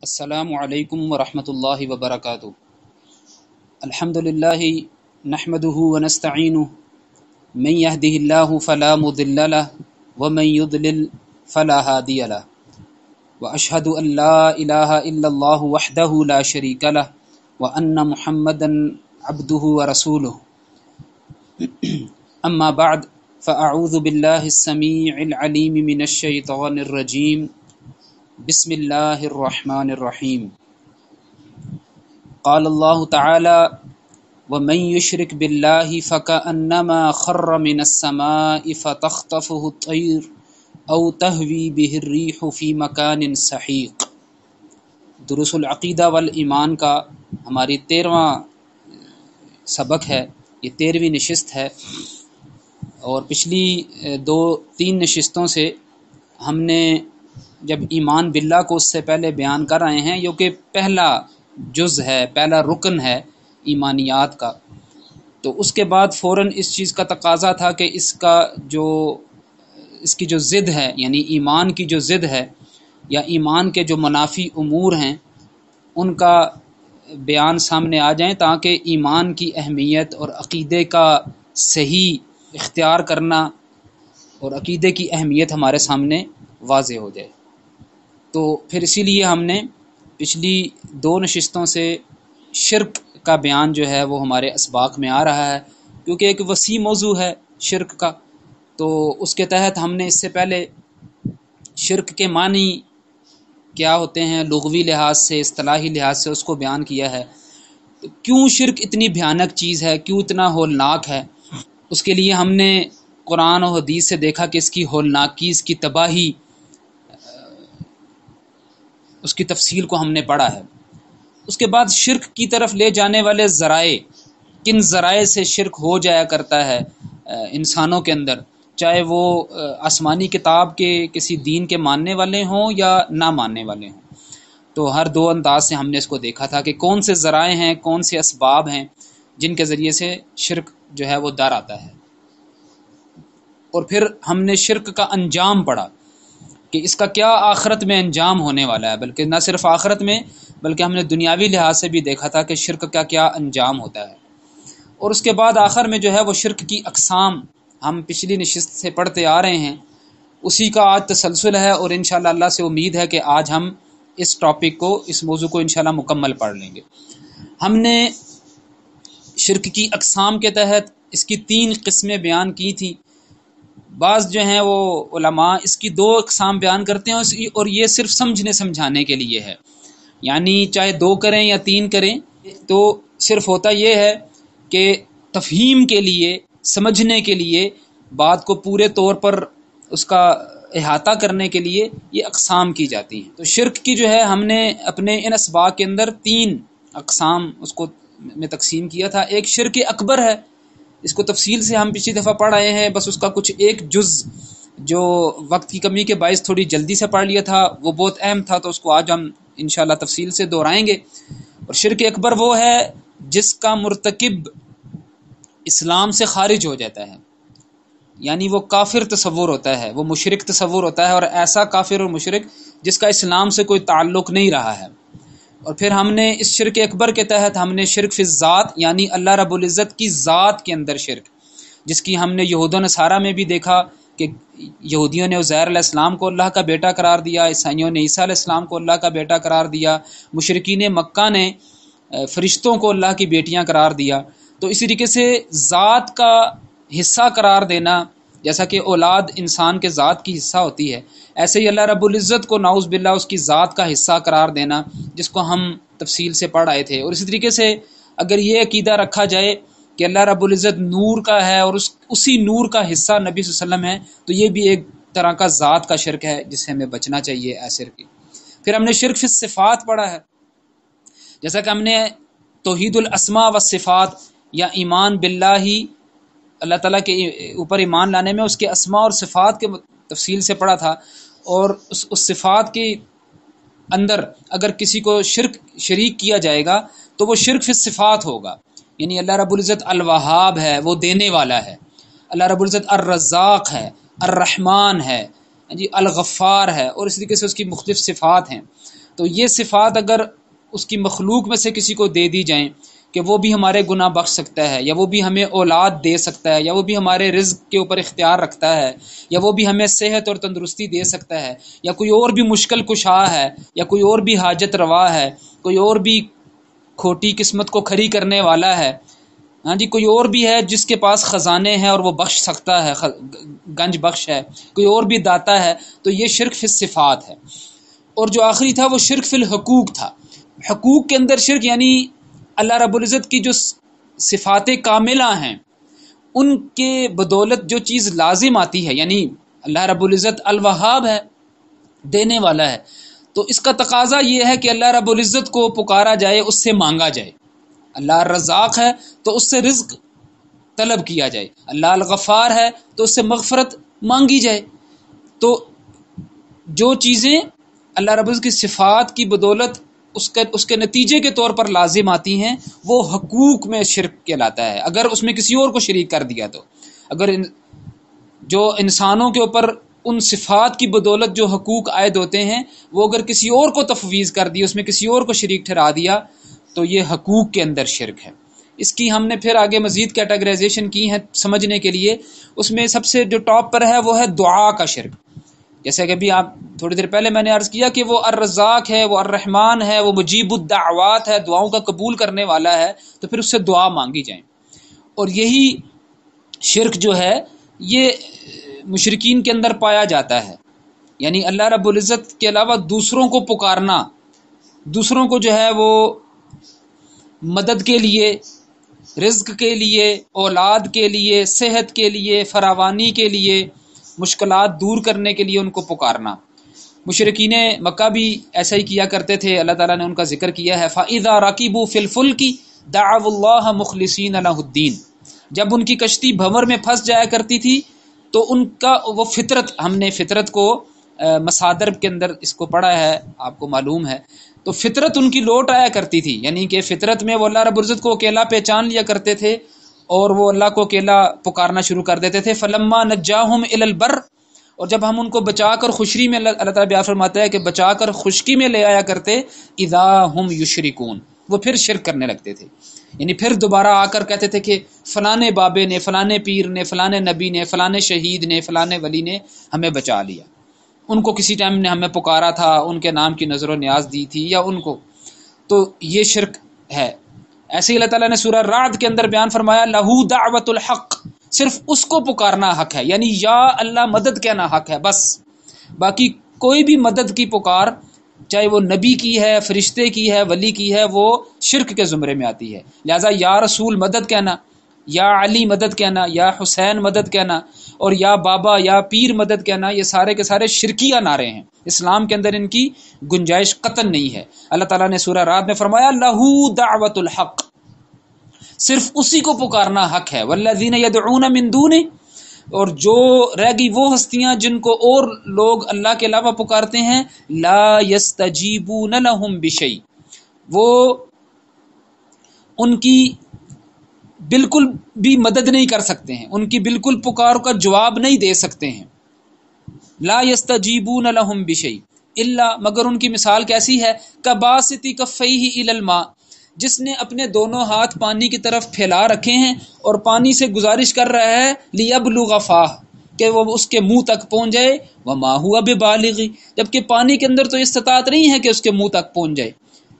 السلام علیکم ورحمۃ اللہ وبرکاتہ۔ الحمدللہ نحمده ونستعینه من يهده الله فلا مضل له ومن يضلل فلا هادي له واشهد ان لا اله الا الله وحده لا شريك له وان محمدا عبده ورسوله اما بعد فاعوذ بالله السميع العليم من الشيطان الرجيم بسم اللہ الرحمن الرحیم۔ قال اللہ تعالی ومن يشرك باللہ فكأنما خر من السماء فتخطفه الطير او تهوي به الريح في مكان سحيق۔ دروس العقیدہ والایمان کا ہماری 13واں سبق ہے، یہ 13ویں نشست ہے، اور پچھلی 2-3 نشستوں سے ہم نے جب ایمان باللہ کو اس سے پہلے بیان کر رہے ہیں، جو کہ پہلا جز ہے، پہلا رکن ہے ایمانیات کا، تو اس کے بعد فوراً اس چیز کا تقاضا تھا کہ اس کی جو ضد ہے، یعنی ایمان کی جو ضد ہے یا ایمان کے جو منافی امور ہیں ان کا بیان سامنے آ جائیں، تاکہ ایمان کی اہمیت اور عقیدے کا صحیح اختیار کرنا اور عقیدے کی اہمیت ہمارے سامنے واضح ہو جائے۔ تو پھر اسی لیے ہم نے پچھلی 2 نشستوں سے شرک کا بیان جو ہے وہ ہمارے اسباق میں آ رہا ہے، کیونکہ ایک وسیع موضوع ہے شرک کا، تو اس کے تحت ہم نے اس سے پہلے شرک کے معنی کیا ہوتے ہیں لغوی لحاظ سے، اصطلاحی لحاظ سے اس کو بیان کیا ہے۔ تو کیوں شرک اتنی بھیانک چیز ہے، کیوں اتنا ہولناک ہے، اس کے لیے ہم نے قرآن و حدیث سے دیکھا کہ اس کی ہولناکی، اس کی تباہی، اس کی تفصیل کو ہم نے پڑھا ہے۔ اس کے بعد شرک کی طرف لے جانے والے ذرائع، کن ذرائع سے شرک ہو جایا کرتا ہے انسانوں کے اندر، چاہے وہ آسمانی کتاب کے کسی دین کے ماننے والے ہوں یا نہ ماننے والے ہوں۔ تو ہر 2 انداز سے ہم نے اس کو دیکھا تھا کہ کون سے ذرائع ہیں، کون سے اسباب ہیں جن کے ذریعے سے شرک جو ہے وہ در آتا ہے۔ اور پھر ہم نے شرک کا انجام پڑھا کہ اس کا کیا آخرت میں انجام ہونے والا ہے، بلکہ نہ صرف آخرت میں بلکہ ہم نے دنیاوی لحاظ سے بھی دیکھا تھا کہ شرک کا کیا انجام ہوتا ہے۔ اور اس کے بعد آخر میں جو ہے وہ شرک کی اقسام ہم پچھلی نشست سے پڑھتے آ رہے ہیں، اسی کا آج تسلسل ہے، اور انشاءاللہ اللہ سے امید ہے کہ آج ہم اس ٹاپک کو، اس موضوع کو انشاءاللہ مکمل پڑھ لیں گے۔ ہم نے شرک کی اقسام کے تحت اس کی 3 قسمیں بیان کی تھیں۔ بعض جو ہیں وہ علماء اس کی 2 اقسام بیان کرتے ہیں، اور یہ صرف سمجھانے کے لیے ہے، یعنی چاہے 2 کریں یا 3 کریں، تو صرف ہوتا یہ ہے کہ تفہیم کے لیے، سمجھنے کے لیے، بات کو پورے طور پر اس کا احاطہ کرنے کے لیے یہ اقسام کی جاتی ہیں۔ تو شرک کی جو ہے ہم نے اپنے ان اسباق کے اندر 3 اقسام اس کو میں تقسیم کیا تھا۔ ایک شرک اکبر ہے، اس کو تفصیل سے ہم پچھلی دفعہ پڑھ آئے ہیں، بس اس کا کچھ ایک جز جو وقت کی کمی کے باعث تھوڑی جلدی سے پڑھ لیا تھا، وہ بہت اہم تھا، تو اس کو آج ہم انشاءاللہ تفصیل سے دہرائیں گے۔ اور شرک اکبر وہ ہے جس کا مرتکب اسلام سے خارج ہو جاتا ہے، یعنی وہ کافر تصور ہوتا ہے، وہ مشرک تصور ہوتا ہے، اور ایسا کافر اور مشرک جس کا اسلام سے کوئی تعلق نہیں رہا ہے۔ اور پھر ہم نے اس شرک اکبر کے تحت ہم نے شرک فی الذات، یعنی اللہ رب العزت کی ذات کے اندر شرک، جس کی ہم نے یہود و نصارہ میں بھی دیکھا کہ یہودیوں نے عزیر علیہ السلام کو اللہ کا بیٹا قرار دیا، عیسائیوں نے عیسیٰ علیہ السلام کو اللہ کا بیٹا قرار دیا، مشرکین مکہ نے فرشتوں کو اللہ کی بیٹیاں قرار دیا۔ تو اسی طریقے سے ذات کا حصہ قرار دینا، جیسا کہ اولاد انسان کے ذات کی حصہ ہوتی ہے، ایسے ہی اللہ رب العزت کو نعوذ باللہ اس کی ذات کا حصہ قرار دینا، جس کو ہم تفصیل سے پڑھ آئے تھے۔ اور اسی طریقے سے اگر یہ عقیدہ رکھا جائے کہ اللہ رب العزت نور کا ہے اور اسی نور کا حصہ نبی صلی اللہ علیہ وسلم ہے، تو یہ بھی ایک طرح کا ذات کا شرک ہے جس سے ہمیں بچنا چاہیے ایسے شرک۔ پھر ہم نے شرک فی الصفات پڑھا ہے، جیسا کہ ہم نے توحید الاسماء والصفات یا ایمان باللہ، اللہ تعالیٰ کے اوپر ایمان لانے میں اس کے اسماء اور صفات کے تفصیل سے پڑھا تھا، اور اس صفات کے اندر اگر کسی کو شریک کیا جائے گا تو وہ شرک فی الصفات ہوگا، یعنی اللہ رب العزت الوہاب ہے، وہ دینے والا ہے، اللہ رب العزت الرزاق ہے، الرحمن ہے، جی الغفار ہے، اور اس طریقے سے اس کی مختلف صفات ہیں۔ تو یہ صفات اگر اس کی مخلوق میں سے کسی کو دے دی جائیں کہ وہ بھی ہمارے گناہ بخش سکتا ہے، یا وہ بھی ہمیں اولاد دے سکتا ہے، یا وہ بھی ہمارے رزق کے اوپر اختیار رکھتا ہے، یا وہ بھی ہمیں صحت اور تندرستی دے سکتا ہے، یا کوئی اور بھی مشکل کشا ہے، یا کوئی اور بھی حاجت روا ہے، کوئی اور بھی کھوٹی قسمت کو کھری کرنے والا ہے، ہاں جی، کوئی اور بھی ہے جس کے پاس خزانے ہیں اور وہ بخش سکتا ہے، گنج بخش ہے، کوئی اور بھی داتا ہے، تو یہ شرک فی الصفات ہے۔ اور جو آخری تھا وہ شرک فی الحقوق تھا۔ حقوق کے اندر شرک یعنی اللہ رب العزت کی جو صفات کاملہ ہیں ان کے بدولت جو چیز لازم آتی ہے، یعنی اللہ رب العزت الوہاب ہے، دینے والا ہے، تو اس کا تقاضا یہ ہے کہ اللہ رب العزت کو پکارا جائے، اس سے مانگا جائے۔ اللہ الرزاق ہے تو اس سے رزق طلب کیا جائے، اللہ الغفار ہے تو اس سے مغفرت مانگی جائے۔ تو جو چیزیں اللہ رب العزت کی صفات کی بدولت اس کے نتیجے کے طور پر لازم آتی ہیں وہ حقوق میں شرک کہلاتا ہے۔ اگر اس میں کسی اور کو شریک کر دیا تو، اگر جو انسانوں کے اوپر ان صفات کی بدولت جو حقوق عائد ہوتے ہیں وہ اگر کسی اور کو تفویض کر دی، اس میں کسی اور کو شریک ٹھہرا دیا، تو یہ حقوق کے اندر شرک ہے۔ اس کی ہم نے پھر آگے مزید کیٹیگرائزیشن کی ہے سمجھنے کے لیے۔ اس میں سب سے جو ٹاپ پر ہے وہ ہے دعا کا شرک۔ جیسے کہ ابھی آپ تھوڑی دیر پہلے میں نے عرض کیا کہ وہ الرزاق ہے، وہ الرحمن ہے، وہ مجیب الدعوات ہے، دعاؤں کا قبول کرنے والا ہے، تو پھر اس سے دعا مانگی جائیں۔ اور یہی شرک جو ہے یہ مشرکین کے اندر پایا جاتا ہے، یعنی اللہ رب العزت کے علاوہ دوسروں کو پکارنا، دوسروں کو جو ہے وہ مدد کے لیے، رزق کے لیے، اولاد کے لیے، صحت کے لیے، فراوانی کے لیے، مشکلات دور کرنے کے لیے ان کو پکارنا۔ مشرکین مکہ بھی ایسا ہی کیا کرتے تھے، اللہ تعالیٰ نے ان کا ذکر کیا ہے فَإِذَا رَكِبُوا فِي الْفُلْكِ دَعَوُا اللَّهَ مُخْلِصِينَ لَهُ الدِّينَ۔ جب ان کی کشتی بھنور میں پھنس جایا کرتی تھی تو ان کا وہ فطرت، ہم نے فطرت کو مصادر کے اندر اس کو پڑھا ہے، آپ کو معلوم ہے، تو فطرت ان کی لوٹ آیا کرتی تھی، یعنی کہ فطرت میں وہ اللہ رب العزت کو اکیلا پہچان لیا کرتے تھے اور وہ اللہ کو اکیلا پکارنا شروع کر دیتے تھے۔ فَلَمَّا نَجَّاهُمْ إِلَى الْبَرِّ، اور جب ہم ان کو بچا کر خشکی میں، اللہ تعالیٰ بیان فرماتا ہے کہ بچا کر خشکی میں لے آیا کرتے، اذا ہم یشرکون، وہ پھر شرک کرنے لگتے تھے، یعنی پھر دوبارہ آ کر کہتے تھے کہ فلانے بابے نے، فلانے پیر نے، فلانے نبی نے، فلانے شہید نے، فلانے ولی نے ہمیں بچا لیا، ان کو کسی ٹائم نے ہمیں پکارا تھا، ان کے نام کی نظر و نیاز دی تھی، یا ان کو، تو یہ شرک ہے۔ ایسے ہی اللہ تعالیٰ نے سورہ رعد کے اندر بیان فرمایا لہو دعوت الحق، صرف اس کو پکارنا حق ہے، یعنی یا اللہ مدد کہنا حق ہے بس، باقی کوئی بھی مدد کی پکار، چاہے وہ نبی کی ہے، فرشتے کی ہے، ولی کی ہے، وہ شرک کے زمرے میں آتی ہے۔ لہذا یا رسول مدد کہنا، یا علی مدد کہنا، یا حسین مدد کہنا، اور یا بابا یا پیر مدد کہنا، یہ سارے کے سارے شرکیہ نعرے ہیں، اسلام کے اندر ان کی گنجائش قطعا نہیں ہے۔ اللہ تعالیٰ نے سورہ رعد میں فرمایا لہو دعوت الحق، صرف اسی کو پکارنا حق ہے۔ والذین یدعون من دونہ، اور جو رہ گئی وہ ہستیاں جن کو اور لوگ اللہ کے علاوہ پکارتے ہیں، لا یستجیبون لہم بشیء، وہ ان کی بالکل بھی مدد نہیں کر سکتے ہیں، ان کی بالکل پکار کا جواب نہیں دے سکتے ہیں۔ لا یستجیبون لہم بشیء الا، مگر ان کی مثال کیسی ہے، کباسط کفیہ الی الماء، جس نے اپنے دونوں ہاتھ پانی کی طرف پھیلا رکھے ہیں اور پانی سے گزارش کر رہا ہے لیبلغ فاہ، کہ وہ اس کے منہ تک پہنچ جائے، وما ہوا ببالغ، جبکہ پانی کے اندر تو استطاعت نہیں ہے کہ اس کے منہ تک پہنچ جائے۔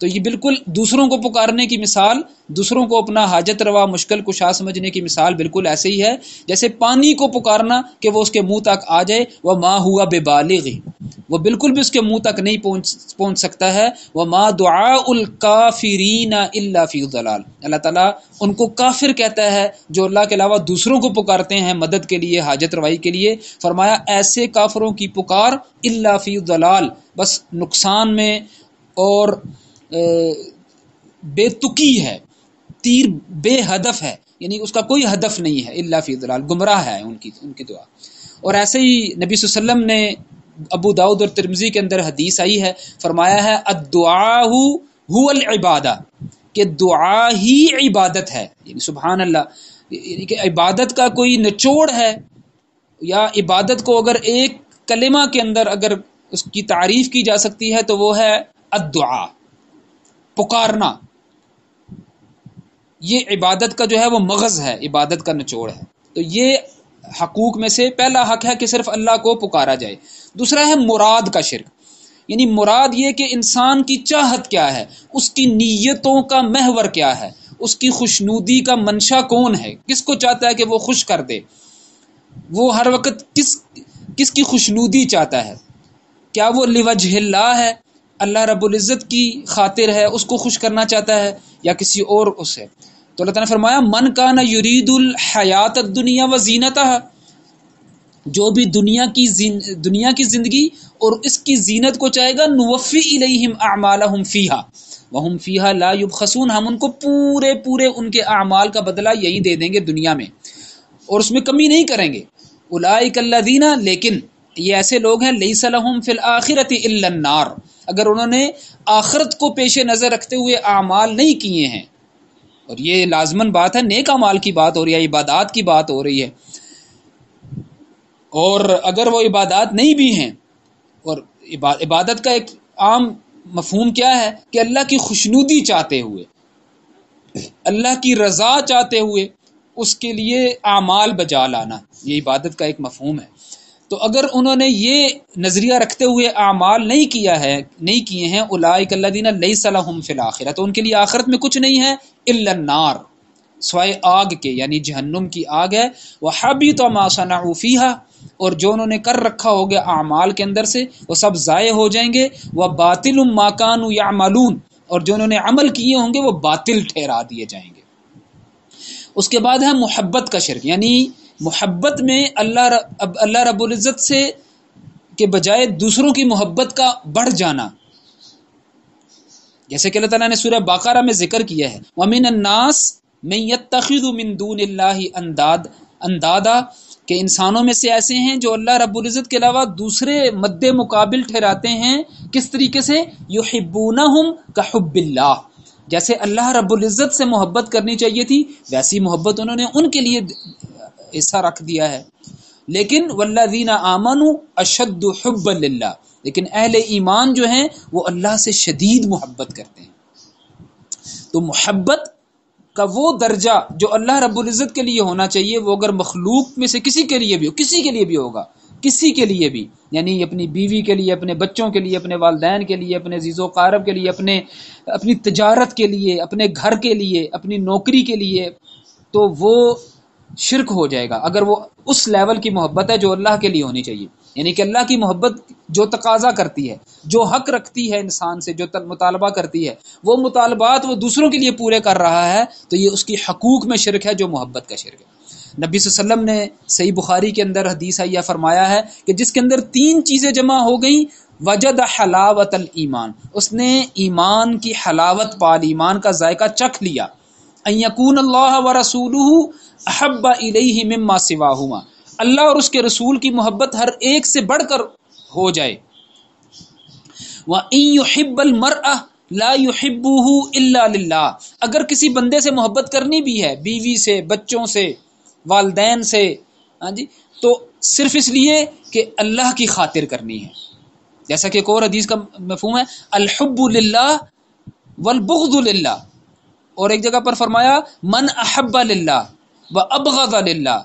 تو یہ بالکل دوسروں کو پکارنے کی مثال، دوسروں کو اپنا حاجت روا مشکل کشا سمجھنے کی مثال بالکل ایسے ہی ہے جیسے پانی کو پکارنا کہ وہ اس کے منہ تک آ جائے، وما ہوا ببالغ، وہ بالکل بھی اس کے منہ تک نہیں پہنچ سکتا ہے۔ وما دعاء الکافرین الا فی ضلال، اللہ تعالیٰ ان کو کافر کہتا ہے جو اللہ کے علاوہ دوسروں کو پکارتے ہیں مدد کے لیے، حاجت روائی کے لیے۔ فرمایا ایسے کافروں کی پکار الا فی ضلال، بس نقصان میں اور بے تکی ہے، تیر بے ہدف ہے، یعنی اس کا کوئی ہدف نہیں ہے، الا فی ضلال، گمراہ ہے ان کی دعا۔ اور ایسے ہی نبی صلی اللہ علیہ وسلم نے ابو داؤد اور ترمذی کے اندر حدیث آئی ہے، فرمایا ہے الدعاء هو العبادہ، کہ دعا ہی عبادت ہے، یعنی سبحان اللہ، یعنی کہ عبادت کا کوئی نچوڑ ہے، یا عبادت کو اگر ایک کلمہ کے اندر اگر اس کی تعریف کی جا سکتی ہے تو وہ ہے الدعاء، پکارنا، یہ عبادت کا جو ہے وہ مغز ہے، عبادت کا نچوڑ ہے۔ تو یہ حقوق میں سے پہلا حق ہے کہ صرف اللہ کو پکارا جائے۔ دوسرا ہے مراد کا شرک، یعنی مراد یہ کہ انسان کی چاہت کیا ہے، اس کی نیتوں کا محور کیا ہے، اس کی خوشنودی کا منشا کون ہے، کس کو چاہتا ہے کہ وہ خوش کر دے، وہ ہر وقت کس کی خوشنودی چاہتا ہے، کیا وہ لوجہ اللہ ہے، اللہ رب العزت کی خاطر ہے، اس کو خوش کرنا چاہتا ہے، یا کسی اور اس ہے۔ تو اللہ تعالیٰ نے فرمایا من کان یرید الحیات الدنیا وزینتہا، جو بھی دنیا کی زندگی اور اس کی زینت کو چاہے گا، نوفی الیہم اعمالہم فیہا وہم فیہا لا یبخسون، ہم ان کو پورے ان کے اعمال کا بدلہ یہی دے دیں گے دنیا میں، اور اس میں کمی نہیں کریں گے۔ اولئک الذین، لیکن یہ ایسے لوگ ہیں، لیس لہم فی الآخرۃ الا النار، اگر انہوں نے آخرت کو پیش نظر رکھتے ہوئے اعمال نہیں کیے ہیں، اور یہ لازمن بات ہے، نیک اعمال کی بات ہو رہی ہے، عبادات کی بات ہو رہی ہے، اور اگر وہ عبادات نہیں بھی ہیں، اور عبادت کا ایک عام مفہوم کیا ہے کہ اللہ کی خوشنودی چاہتے ہوئے، اللہ کی رضا چاہتے ہوئے اس کے لیے اعمال بجا لانا، یہ عبادت کا ایک مفہوم ہے۔ تو اگر انہوں نے یہ نظریہ رکھتے ہوئے اعمال نہیں کیے ہیں، اولئک الذین لیس لہم فی الآخرہ، تو ان کے لیے آخرت میں کچھ نہیں ہے، الا النار، سوائے آگ کے، یعنی جہنم کی آگ ہے، وحبط ما صنعوا فیہا، اور جو انہوں نے کر رکھا ہوگا اعمال کے اندر سے وہ سب ضائع ہو جائیں گے، وباطل ما کانوا یعملون، اور جو انہوں نے عمل کیے ہوں گے وہ باطل ٹھہرا دیے جائیں گے۔ اس کے بعد ہے محبت کا شرک، یعنی محبت میں اللہ رب العزت سے کے بجائے دوسروں کی محبت کا بڑھ جانا، جیسے کہ اللہ تعالیٰ نے سورہ بقرہ میں ذکر کیا ہے، وَمِنَ النَّاسِ مَن يَتَّخِذُ مِن دُونِ اللَّهِ اندادا، کہ انسانوں میں سے ایسے ہیں جو اللہ رب العزت کے علاوہ دوسرے مد مقابل ٹھہراتے ہیں، کس طریقے سے، یحبونہم کحب اللہ، جیسے اللہ رب العزت سے محبت کرنی چاہیے تھی ویسی محبت انہوں نے ان کے لیے حصہ رکھ دیا ہے۔ لیکن والذین آمنوا اشد حبا للہ، لیکن اہل ایمان جو ہیں وہ اللہ سے شدید محبت کرتے ہیں۔ تو محبت کا وہ درجہ جو اللہ رب العزت کے لیے ہونا چاہیے، وہ اگر مخلوق میں سے کسی کے لیے بھی ہوگا، کسی کے لیے بھی، یعنی اپنی بیوی کے لیے، اپنے بچوں کے لیے، اپنے والدین کے لیے، اپنے عزیز و اقارب کے لیے، اپنی تجارت کے لیے، اپنے گھر کے لیے، اپنی نوکری کے لیے، تو وہ شرک ہو جائے گا اگر وہ اس لیول کی محبت ہے جو اللہ کے لیے ہونی چاہیے، یعنی کہ اللہ کی محبت جو تقاضا کرتی ہے، جو حق رکھتی ہے انسان سے، جو مطالبہ کرتی ہے، وہ مطالبات وہ دوسروں کے لیے پورے کر رہا ہے، تو یہ اس کی حقوق میں شرک ہے، جو محبت کا شرک ہے۔ نبی صلی اللہ علیہ وسلم نے صحیح بخاری کے اندر حدیث آئی فرمایا ہے کہ جس کے اندر 3 چیزیں جمع ہو گئیں، وجد حلاوت الایمان، اس نے ایمان کی حلاوت پا لی، ایمان کا ذائقہ چکھ لیا، ان یکون اللہ ورسولہ احب الیہ مما سواہما، اللہ اور اس کے رسول کی محبت ہر ایک سے بڑھ کر ہو جائے، وَإِن يُحِبَّ الْمَرْأَ لَا يُحِبُّهُ إِلَّا لِلَّهِ، اگر کسی بندے سے محبت کرنی بھی ہے، بیوی سے، بچوں سے، والدین سے، تو صرف اس لیے کہ اللہ کی خاطر کرنی ہے، جیسا کہ ایک اور حدیث کا مفہوم ہے الحب للہ والبغض للہ، اور ایک جگہ پر فرمایا من احب للہ وابغض للہ،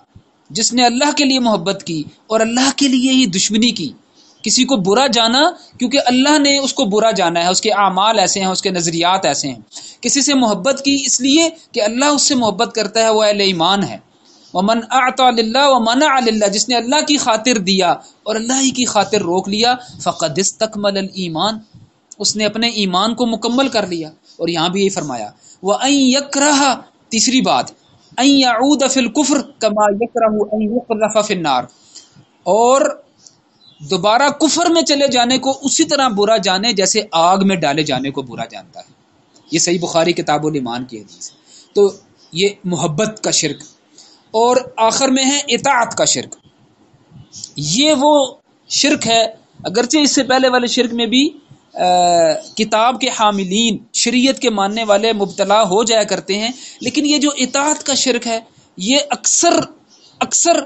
جس نے اللہ کے لیے محبت کی اور اللہ کے لیے ہی دشمنی کی، کسی کو برا جانا کیونکہ اللہ نے اس کو برا جانا ہے، اس کے اعمال ایسے ہیں، اس کے نظریات ایسے ہیں، کسی سے محبت کی اس لیے کہ اللہ اس سے محبت کرتا ہے، وہ اہل ایمان ہے، ومن اعطى للہ ومنع للہ، جس نے اللہ کی خاطر دیا اور اللہ ہی کی خاطر روک لیا، فقد استکمل الایمان، اس نے اپنے ایمان کو مکمل کر لیا۔ اور یہاں بھی یہی فرمایا وَأَن يَكْرَهَ، تیسری بات، أَن يَعُودَ فِي الْكُفْرِ كَمَا يَكْرَهُ أَن يُقْذَفَ فِي النَّارِ، اور دوبارہ کفر میں چلے جانے کو اسی طرح برا جانے جیسے آگ میں ڈالے جانے کو برا جانتا ہے۔ یہ صحیح بخاری کتاب الایمان کی حدیث ہے۔ تو یہ محبت کا شرک، اور آخر میں ہے اطاعت کا شرک، یہ وہ شرک ہے، اگرچہ اس سے پہلے والے شرک میں بھی کتاب کے حاملین، شریعت کے ماننے والے مبتلا ہو جایا کرتے ہیں، لیکن یہ جو اطاعت کا شرک ہے، یہ اکثر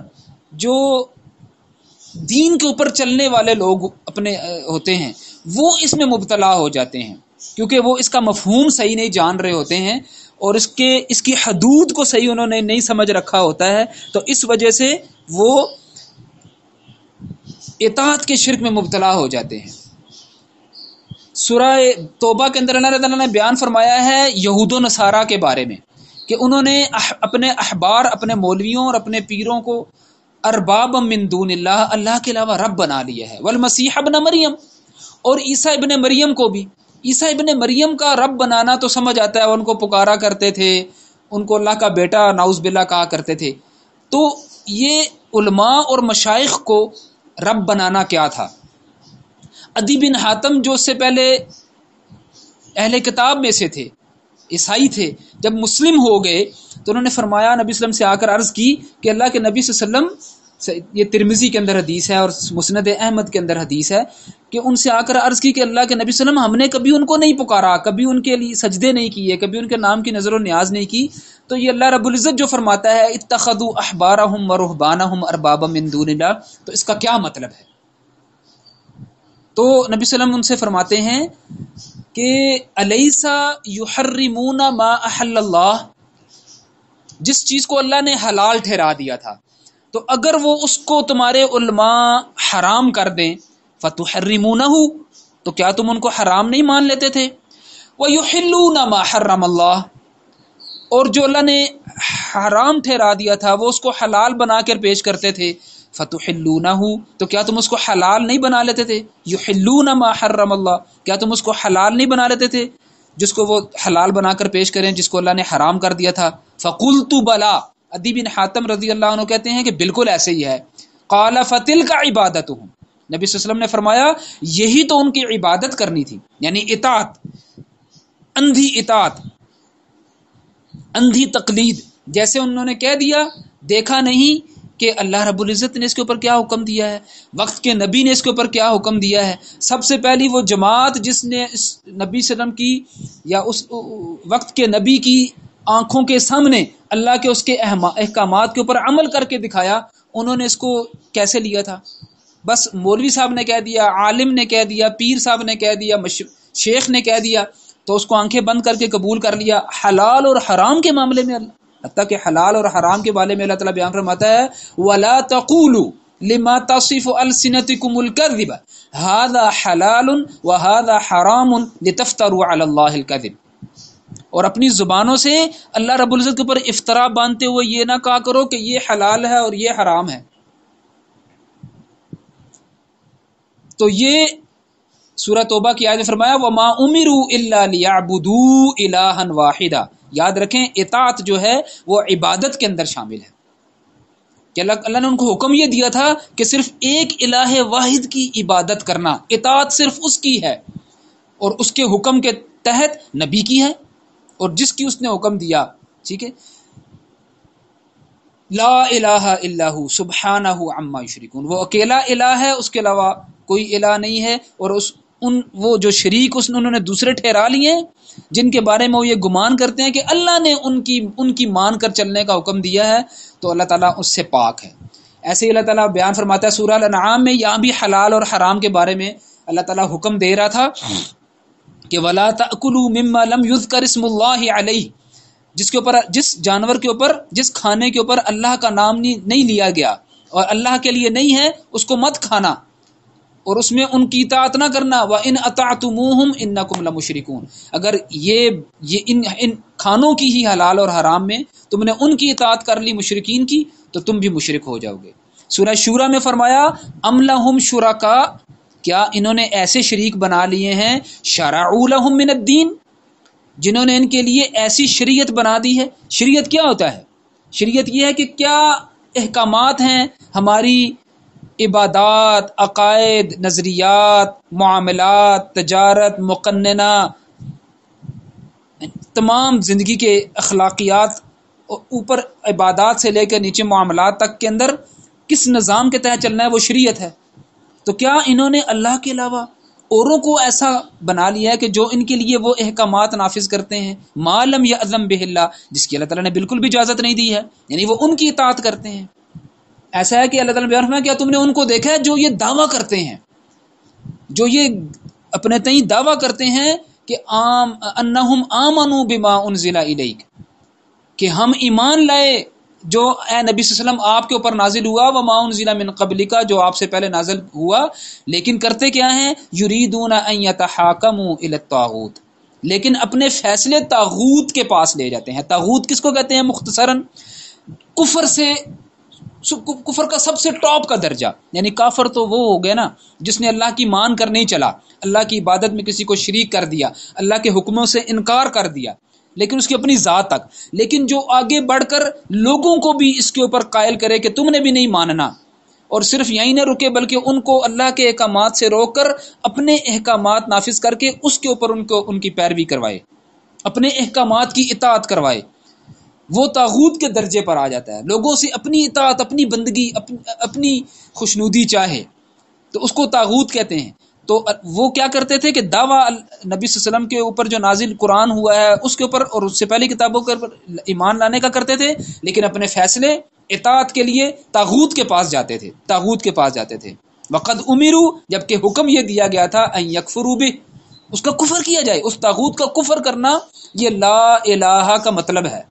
جو دین کے اوپر چلنے والے لوگ اپنے ہوتے ہیں، وہ اس میں مبتلا ہو جاتے ہیں، کیونکہ وہ اس کا مفہوم صحیح نہیں جان رہے ہوتے ہیں اور اس کی حدود کو صحیح انہوں نے نہیں سمجھ رکھا ہوتا ہے، تو اس وجہ سے وہ اطاعت کے شرک میں مبتلا ہو جاتے ہیں۔ سورہ توبہ کے اندر اللہ تعالیٰ نے بیان فرمایا ہے یہود و نصارہ کے بارے میں کہ انہوں نے اپنے احبار، اپنے مولویوں اور اپنے پیروں کو ارباب من دون اللہ، اللہ کے علاوہ رب بنا لیا ہے، والمسیح ابن مریم، اور عیسیٰ ابن مریم کو بھی۔ عیسیٰ ابن مریم کا رب بنانا تو سمجھ آتا ہے، ان کو پکارا کرتے تھے، ان کو اللہ کا بیٹا نعوذ باللہ کہا کرتے تھے۔ تو یہ علماء اور مشائخ کو رب بنانا کیا تھا؟ عدی بن حاتم جو اس سے پہلے اہل کتاب میں سے تھے، عیسائی تھے، جب مسلم ہو گئے تو انہوں نے فرمایا، نبی صلی اللہ علیہ وسلم سے آ کر عرض کی کہ اللہ کے نبی صلی اللہ علیہ وسلم، یہ ترمذی کے اندر حدیث ہے اور مسند احمد کے اندر حدیث ہے کہ ان سے آ کر عرض کی کہ اللہ کے نبی صلی اللہ علیہ وسلم، ہم نے کبھی ان کو نہیں پکارا، کبھی ان کے لیے سجدے نہیں کیے، کبھی ان کے نام کی نظر و نیاز نہیں کی۔ تو یہ اللہ رب العزت جو فرماتا ہے اتخذوا احبارهم ورهبانهم اربابا من دون اللہ، تو اس کا کیا مطلب ہے؟ تو نبی صلی اللہ علیہ وسلم ان سے فرماتے ہیں کہ الیسا یحرمون ما احل اللہ، جس چیز کو اللہ نے حلال ٹھہرا دیا تھا، تو اگر وہ اس کو تمہارے علماء حرام کر دیں، فتحرمونہ، تو کیا تم ان کو حرام نہیں مان لیتے تھے؟ ویحلون ما حرم اللہ، اور جو اللہ نے حرام ٹھہرا دیا تھا وہ اس کو حلال بنا کر پیش کرتے تھے، فتحلونہ، تو کیا تم اس کو حلال نہیں بنا لیتے تھے؟ یحلون ما حرم اللہ، کیا تم اس کو حلال نہیں بنا لیتے تھے جس کو وہ حلال بنا کر پیش کریں، جس کو اللہ نے حرام کر دیا تھا؟ فقلت بلا، عدی بن حاتم رضی اللہ عنہ کہتے ہیں کہ بالکل ایسے ہی ہے۔ قال فتلک عبادتہم، نبی صلی اللہ علیہ وسلم نے فرمایا یہی تو ان کی عبادت کرنی تھی، یعنی اطاعت، اندھی اطاعت، اندھی تقلید، جیسے انہوں نے کہہ دیا، دیکھا نہیں کہ اللہ رب العزت نے اس کے اوپر کیا حکم دیا ہے، وقت کے نبی نے اس کے اوپر کیا حکم دیا ہے۔ سب سے پہلی وہ جماعت جس نے اس نبی صلی اللہ علیہ وسلم کی یا اس وقت کے نبی کی آنکھوں کے سامنے اللہ کے اس کے احکامات کے اوپر عمل کر کے دکھایا، انہوں نے اس کو کیسے لیا تھا؟ بس مولوی صاحب نے کہہ دیا، عالم نے کہہ دیا، پیر صاحب نے کہہ دیا، شیخ نے کہہ دیا، تو اس کو آنکھیں بند کر کے قبول کر لیا۔ حلال اور حرام کے معاملے میں حتیٰ کہ حلال اور حرام کے بارے میں اللہ تعالیٰ بیان فرماتا ہے وَلَا تَقُولُوا لِمَا تَصِفُ أَلْسِنَتُكُمُ الْكَذِبَ هَذَا حَلَالٌ وَهَذَا حَرَامٌ لِتَفْتَرُوا عَلَى اللَّهِ الْكَذِبَ، اور اپنی زبانوں سے اللہ رب العزت کے اوپر افطرا باندھتے ہوئے یہ نہ کہا کرو کہ یہ حلال ہے اور یہ حرام ہے۔ تو یہ سورہ توبہ کی آیت میں فرمایا وَمَا أُمِرُوا إِلَّا لِيَعْبُدُوا إِلَٰهًا وَاحِدًا، یاد رکھیں اطاعت جو ہے وہ عبادت کے اندر شامل ہے، کہ اللہ نے ان کو حکم یہ دیا تھا کہ صرف ایک الہ واحد کی عبادت کرنا، اطاعت صرف اس کی ہے، اور اس کے حکم کے تحت نبی کی ہے، اور جس کی اس نے حکم دیا، ٹھیک ہے، لا الہ الا ہو سبحانہ عما یشرکون، وہ اکیلا الہ ہے، اس کے علاوہ کوئی الہ نہیں ہے، اور وہ جو شریک انہوں نے دوسرے ٹھہرا لیے ہیں جن کے بارے میں وہ یہ گمان کرتے ہیں کہ اللہ نے ان کی مان کر چلنے کا حکم دیا ہے، تو اللہ تعالیٰ اس سے پاک ہے۔ ایسے ہی اللہ تعالیٰ بیان فرماتا ہے سورہ الانعام میں، یہاں بھی حلال اور حرام کے بارے میں اللہ تعالیٰ حکم دے رہا تھا کہ وَلَا تَأْكُلُوا مِمَّا لَمْ يُذْكَرِ اسْمُ اللَّهِ عَلَيْهِ، جس جانور کے اوپر، جس کھانے کے اوپر اللہ کا نام نہیں لیا گیا اور اللہ کے لیے نہیں ہے، اس کو مت کھانا اور اس میں ان کی اطاعت نہ کرنا۔ وَإِنْ أَطَعْتُمُوهُمْ إِنَّكُمْ لَمُشْرِكُونَ، اگر یہ ان کھانوں کی ہی حلال اور حرام میں تم نے ان کی اطاعت کر لی مشرکین کی، تو تم بھی مشرک ہو جاؤ گے۔ سورہ شورى میں فرمایا أَمْ لَهُمْ شُرَكَاءُ، کیا انہوں نے ایسے شریک بنا لیے ہیں شَرَعُوا لَهُم مِّنَ الدِّينِ، جنہوں نے ان کے لیے ایسی شریعت بنا دی ہے۔ شریعت کیا ہوتا ہے؟ شریعت یہ ہے کہ کیا احکامات ہیں ہماری عبادات، عقائد، نظریات، معاملات، تجارت، مقننہ، تمام زندگی کے اخلاقیات، اوپر عبادات سے لے کر نیچے معاملات تک کے اندر کس نظام کے تحت چلنا ہے، وہ شریعت ہے۔ تو کیا انہوں نے اللہ کے علاوہ اوروں کو ایسا بنا لیا ہے کہ جو ان کے لیے وہ احکامات نافذ کرتے ہیں ما لم یأذن بہ اللہ، جس کی اللہ تعالیٰ نے بالکل بھی اجازت نہیں دی ہے، یعنی وہ ان کی اطاعت کرتے ہیں۔ ایسا ہے کہ اللہ تعالیٰ نے بیان فرمایا کیا تم نے ان کو دیکھا ہے جو یہ دعویٰ کرتے ہیں، جو یہ اپنے تئیں دعویٰ کرتے ہیں کہ انہم آمنوا بما انزل الیک، کہ ہم ایمان لائے جو اے نبی صلی اللہ علیہ وسلم آپ کے اوپر نازل ہوا، وما انزل من قبلک، جو آپ سے پہلے نازل ہوا، لیکن کرتے کیا ہیں؟ یریدون ان یتحاکموا الی الطاغوت، لیکن اپنے فیصلے طاغوت کے پاس لے جاتے ہیں۔ طاغوت کس کو کہتے ہیں؟ مختصراً کفر کا سب سے ٹاپ کا درجہ، یعنی کافر تو وہ ہو گیا نا جس نے اللہ کی مان کر نہیں چلا، اللہ کی عبادت میں کسی کو شریک کر دیا، اللہ کے حکموں سے انکار کر دیا، لیکن اس کی اپنی ذات تک۔ لیکن جو آگے بڑھ کر لوگوں کو بھی اس کے اوپر قائل کرے کہ تم نے بھی نہیں ماننا، اور صرف یہیں نہ رکے بلکہ ان کو اللہ کے احکامات سے روک کر اپنے احکامات نافذ کر کے اس کے اوپر ان کی پیروی کروائے، اپنے احکامات کی اطاعت کروائے، وہ طاغوت کے درجے پر آ جاتا ہے۔ لوگوں سے اپنی اطاعت، اپنی بندگی، اپنی خوشنودی چاہے تو اس کو طاغوت کہتے ہیں۔ تو وہ کیا کرتے تھے کہ دعویٰ نبی صلی اللہ علیہ وسلم کے اوپر جو نازل قرآن ہوا ہے اس کے اوپر اور اس سے پہلی کتابوں کے اوپر ایمان لانے کا کرتے تھے، لیکن اپنے فیصلے اطاعت کے لیے طاغوت کے پاس جاتے تھے، طاغوت کے پاس جاتے تھے۔ وقد امروا، جبکہ حکم یہ دیا گیا تھا ان یکفروا بہ، اس کا کفر کیا جائے، اس طاغوت کا کفر کرنا، یہ لا الہ کا مطلب ہے۔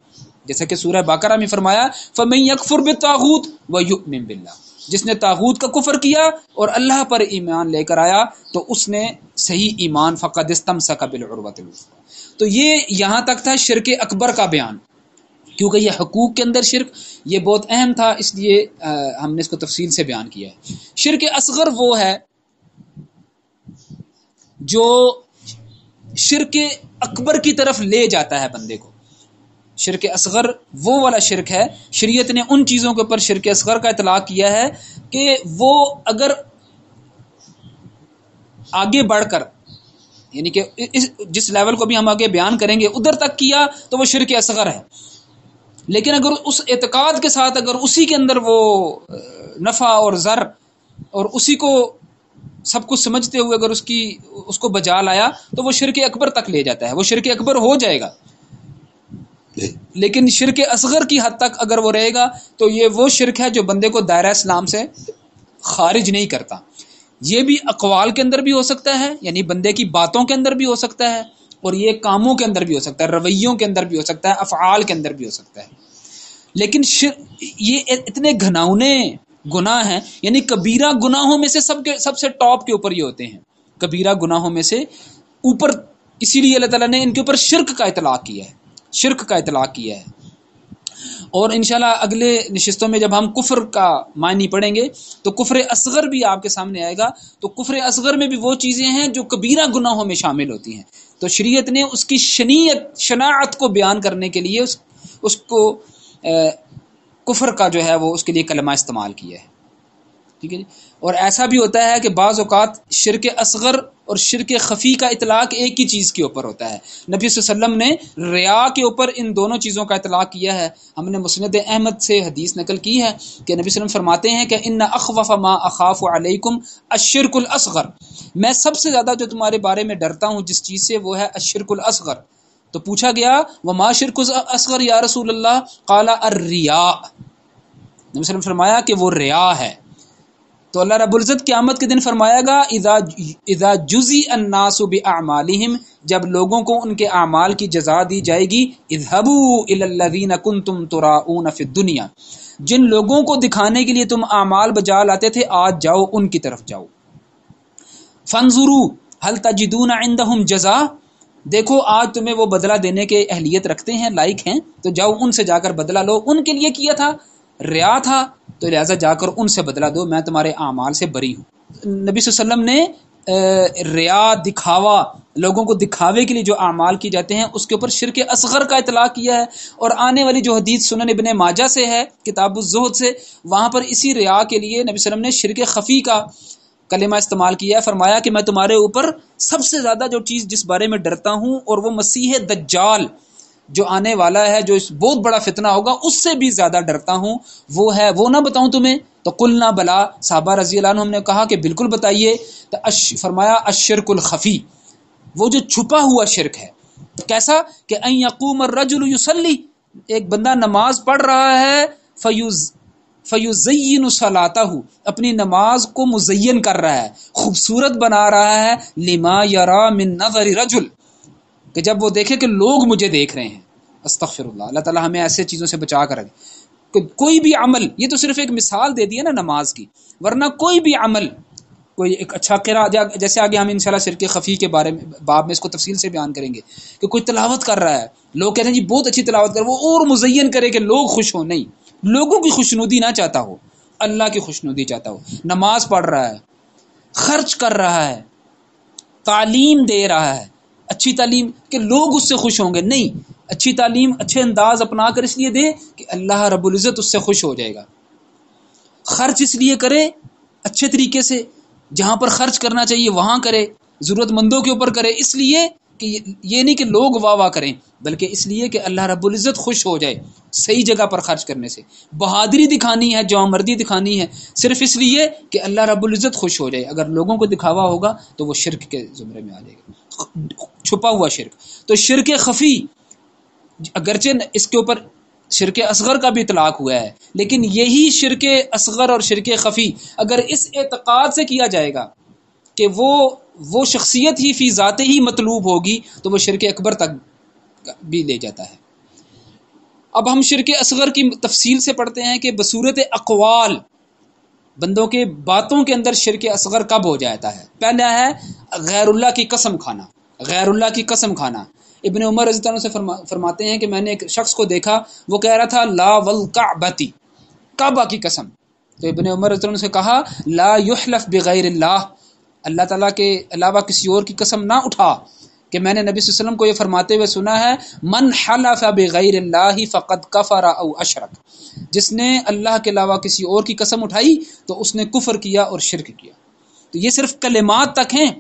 جیسا کہ سورہ بقرہ میں فرمایا فَمَن يَكْفُرْ بِالطَّاغُوتِ وَيُؤْمِن بِاللَّهِ، جس نے طاغوت کا کفر کیا اور اللہ پر ایمان لے کر آیا تو اس نے صحیح ایمان، فقد استمسک بالعروۃ الوثقی۔ تو یہ یہاں تک تھا شرک اکبر کا بیان، کیونکہ یہ حقوق کے اندر شرک یہ بہت اہم تھا، اس لیے ہم نے اس کو تفصیل سے بیان کیا ہے۔ شرک اصغر وہ ہے جو شرک اکبر کی طرف لے جاتا ہے بندے کو۔ شرک اصغر وہ والا شرک ہے، شریعت نے ان چیزوں کے اوپر شرک اصغر کا اطلاق کیا ہے کہ وہ اگر آگے بڑھ کر، یعنی کہ جس لیول کو بھی ہم آگے بیان کریں گے ادھر تک کیا تو وہ شرک اصغر ہے، لیکن اگر اس اعتقاد کے ساتھ اگر اسی کے اندر وہ نفع اور ضر اور اسی کو سب کچھ سمجھتے ہوئے اگر اس کو بجا لایا تو وہ شرک اکبر تک لے جاتا ہے، وہ شرک اکبر ہو جائے گا۔ لیکن شرک اصغر کی حد تک اگر وہ رہے گا تو یہ وہ شرک ہے جو بندے کو دائرہ اسلام سے خارج نہیں کرتا۔ یہ بھی اقوال کے اندر بھی ہو سکتا ہے، یعنی بندے کی باتوں کے اندر بھی ہو سکتا ہے، اور یہ کاموں کے اندر بھی ہو سکتا ہے، رویوں کے اندر بھی ہو سکتا ہے، افعال کے اندر بھی ہو سکتا ہے۔ لیکن یہ اتنے گھناؤنے گناہ ہیں، یعنی کبیرہ گناہوں میں سے سب سے ٹاپ کے اوپر یہ ہوتے ہیں، کبیرہ گناہوں میں سے اوپر، اسی لیے اللہ تعالیٰ نے ان کے اوپر شرک کا اطلاق کیا ہے، شرک کا اطلاق کیا ہے۔ اور انشاءاللہ اگلے نشستوں میں جب ہم کفر کا معنی پڑھیں گے تو کفر اصغر بھی آپ کے سامنے آئے گا۔ تو کفر اصغر میں بھی وہ چیزیں ہیں جو کبیرہ گناہوں میں شامل ہوتی ہیں، تو شریعت نے اس کی شناعت کو بیان کرنے کے لیے اس کو کفر کا جو ہے وہ اس کے لیے کلمہ استعمال کیا ہے، ٹھیک ہے جی۔ اور ایسا بھی ہوتا ہے کہ بعض اوقات شرک اصغر اور شرک خفی کا اطلاق ایک ہی چیز کے اوپر ہوتا ہے۔ نبی صلی اللہ علیہ وسلم نے ریا کے اوپر ان دونوں چیزوں کا اطلاق کیا ہے۔ ہم نے مسند احمد سے حدیث نقل کی ہے کہ نبی صلی اللہ علیہ وسلم فرماتے ہیں کہ ان اخوف ما اخاف علیکم الشرک الاصغر، میں سب سے زیادہ جو تمہارے بارے میں ڈرتا ہوں جس چیز سے وہ ہے الشرک الاصغر۔ تو پوچھا گیا وما شرک اصغر یا رسول اللہ؟ قال الریا، نبی صلی اللہ علیہ وسلم فرمایا کہ وہ ریا ہے۔ تو اللہ رب العزت قیامت کے دن فرمایا گا اذا جزی الناس باعمالہم، جب لوگوں کو ان کے اعمال کی جزا دی جائے گی، اذهبوا الى الذین کنتم تراؤون فی الدنیا، جن لوگوں کو دکھانے کے لیے تم اعمال بجا لاتے تھے آج جاؤ ان کی طرف جاؤ۔ فانظروا هل تجدون عندهم جزاء، دیکھو آج تمہیں وہ بدلہ دینے کے اہلیت رکھتے ہیں، لائق ہیں، تو جاؤ ان سے جا کر بدلہ لو، ان کے لیے کیا تھا، ریا تھا، تو لہٰذا جا کر ان سے بدلہ دو، میں تمہارے اعمال سے بری ہوں۔ نبی صلی اللہ علیہ وسلم نے ریا، دکھاوا، لوگوں کو دکھاوے کے لیے جو اعمال کی جاتے ہیں اس کے اوپر شرک اصغر کا اطلاق کیا ہے۔ اور آنے والی جو حدیث سنن ابن ماجہ سے ہے کتاب الزہد سے، وہاں پر اسی ریا کے لیے نبی صلی اللہ علیہ وسلم نے شرک خفی کا کلمہ استعمال کیا ہے، فرمایا کہ میں تمہارے اوپر سب سے زیادہ جو چیز جس بارے میں ڈرتا ہوں، اور وہ مسیح دجال جو آنے والا ہے، جو بہت بڑا فتنہ ہوگا، اس سے بھی زیادہ ڈرتا ہوں، وہ ہے، وہ نہ بتاؤں تمہیں؟ تو قلنا بلا، صحابہ رضی اللہ عنہم نے کہا کہ بالکل بتائیے۔ تو فرمایا الشرک الخفی، وہ جو چھپا ہوا شرک ہے۔ کیسا کہ ان یقوم الرجل یصلی، ایک بندہ نماز پڑھ رہا ہے، فیزین صلاتہ، اپنی نماز کو مزین کر رہا ہے، خوبصورت بنا رہا ہے، لما یرا من نظر رجل، کہ جب وہ دیکھے کہ لوگ مجھے دیکھ رہے ہیں۔ استغفر اللہ، اللہ تعالی ہمیں ایسے چیزوں سے بچا کر رکھے۔ کوئی بھی عمل، یہ تو صرف ایک مثال دے دی ہے نا نماز کی، ورنہ کوئی بھی عمل، کوئی ایک اچھا قرأت، جیسے آگے ہم انشاءاللہ شرک خفی کے بارے میں باب میں اس کو تفصیل سے بیان کریں گے، کہ کوئی تلاوت کر رہا ہے، لوگ کہتے ہیں جی بہت اچھی تلاوت کر، وہ اور مزین کرے کہ لوگ خوش ہوں، نہیں، لوگوں کی خوشنودی نہ چاہتا ہو، اللہ کی خوشنودی چاہتا ہو، نماز پڑھ رہا ہے، خرچ کر رہا ہے، تعلیم دے رہا ہے، اچھی تعلیم کہ لوگ اس سے خوش ہوں گے، نہیں، اچھی تعلیم اچھے انداز اپنا کر اس لیے دے کہ اللہ رب العزت اس سے خوش ہو جائے گا، خرچ اس لیے کرے اچھے طریقے سے، جہاں پر خرچ کرنا چاہیے وہاں کرے، ضرورت مندوں کے اوپر کرے، اس لیے کہ یہ نہیں کہ لوگ واہ واہ کریں، بلکہ اس لیے کہ اللہ رب العزت خوش ہو جائے، صحیح جگہ پر خرچ کرنے سے، بہادری دکھانی ہے، جوامردی دکھانی ہے، صرف اس لیے کہ اللہ رب العزت خوش ہو جائے۔ اگر لوگوں کو دکھاوا ہوگا تو وہ شرک کے زمرے میں آ جائے گا، چھپا ہوا شرک۔ تو شرک خفی، اگرچہ اس کے اوپر شرک اصغر کا بھی اطلاق ہوا ہے، لیکن یہی شرک اصغر اور شرک خفی اگر اس اعتقاد سے کیا جائے گا کہ وہ شخصیت ہی فی ذات ہی مطلوب ہوگی، تو وہ شرک اکبر تک بھی لے جاتا ہے۔ اب ہم شرک اصغر کی تفصیل سے پڑھتے ہیں کہ بصورت اقوال، بندوں کے باتوں کے اندر شرک اصغر کب ہو جاتا ہے۔ پہلا ہے غیر اللہ کی قسم کھانا، غیر اللہ کی قسم کھانا۔ ابن عمر رضی اللہ عنہ سے فرماتے ہیں کہ میں نے ایک شخص کو دیکھا، وہ کہہ رہا تھا لا والکعبۃ، کعبہ کی قسم۔ تو ابن عمر رضی اللہ عنہ سے کہا لا یحلف بغیر اللہ، اللہ تعالیٰ کے علاوہ کسی اور کی قسم نہ اٹھا، کہ میں نے نبی صلی اللہ علیہ وسلم کو یہ فرماتے ہوئے سنا ہے من حلف بغیر اللہ فقد کفر او اشرک، جس نے اللہ کے علاوہ کسی اور کی قسم اٹھائی تو اس نے کفر کیا اور شرک کیا۔ تو یہ صرف کلمات تک ہیں،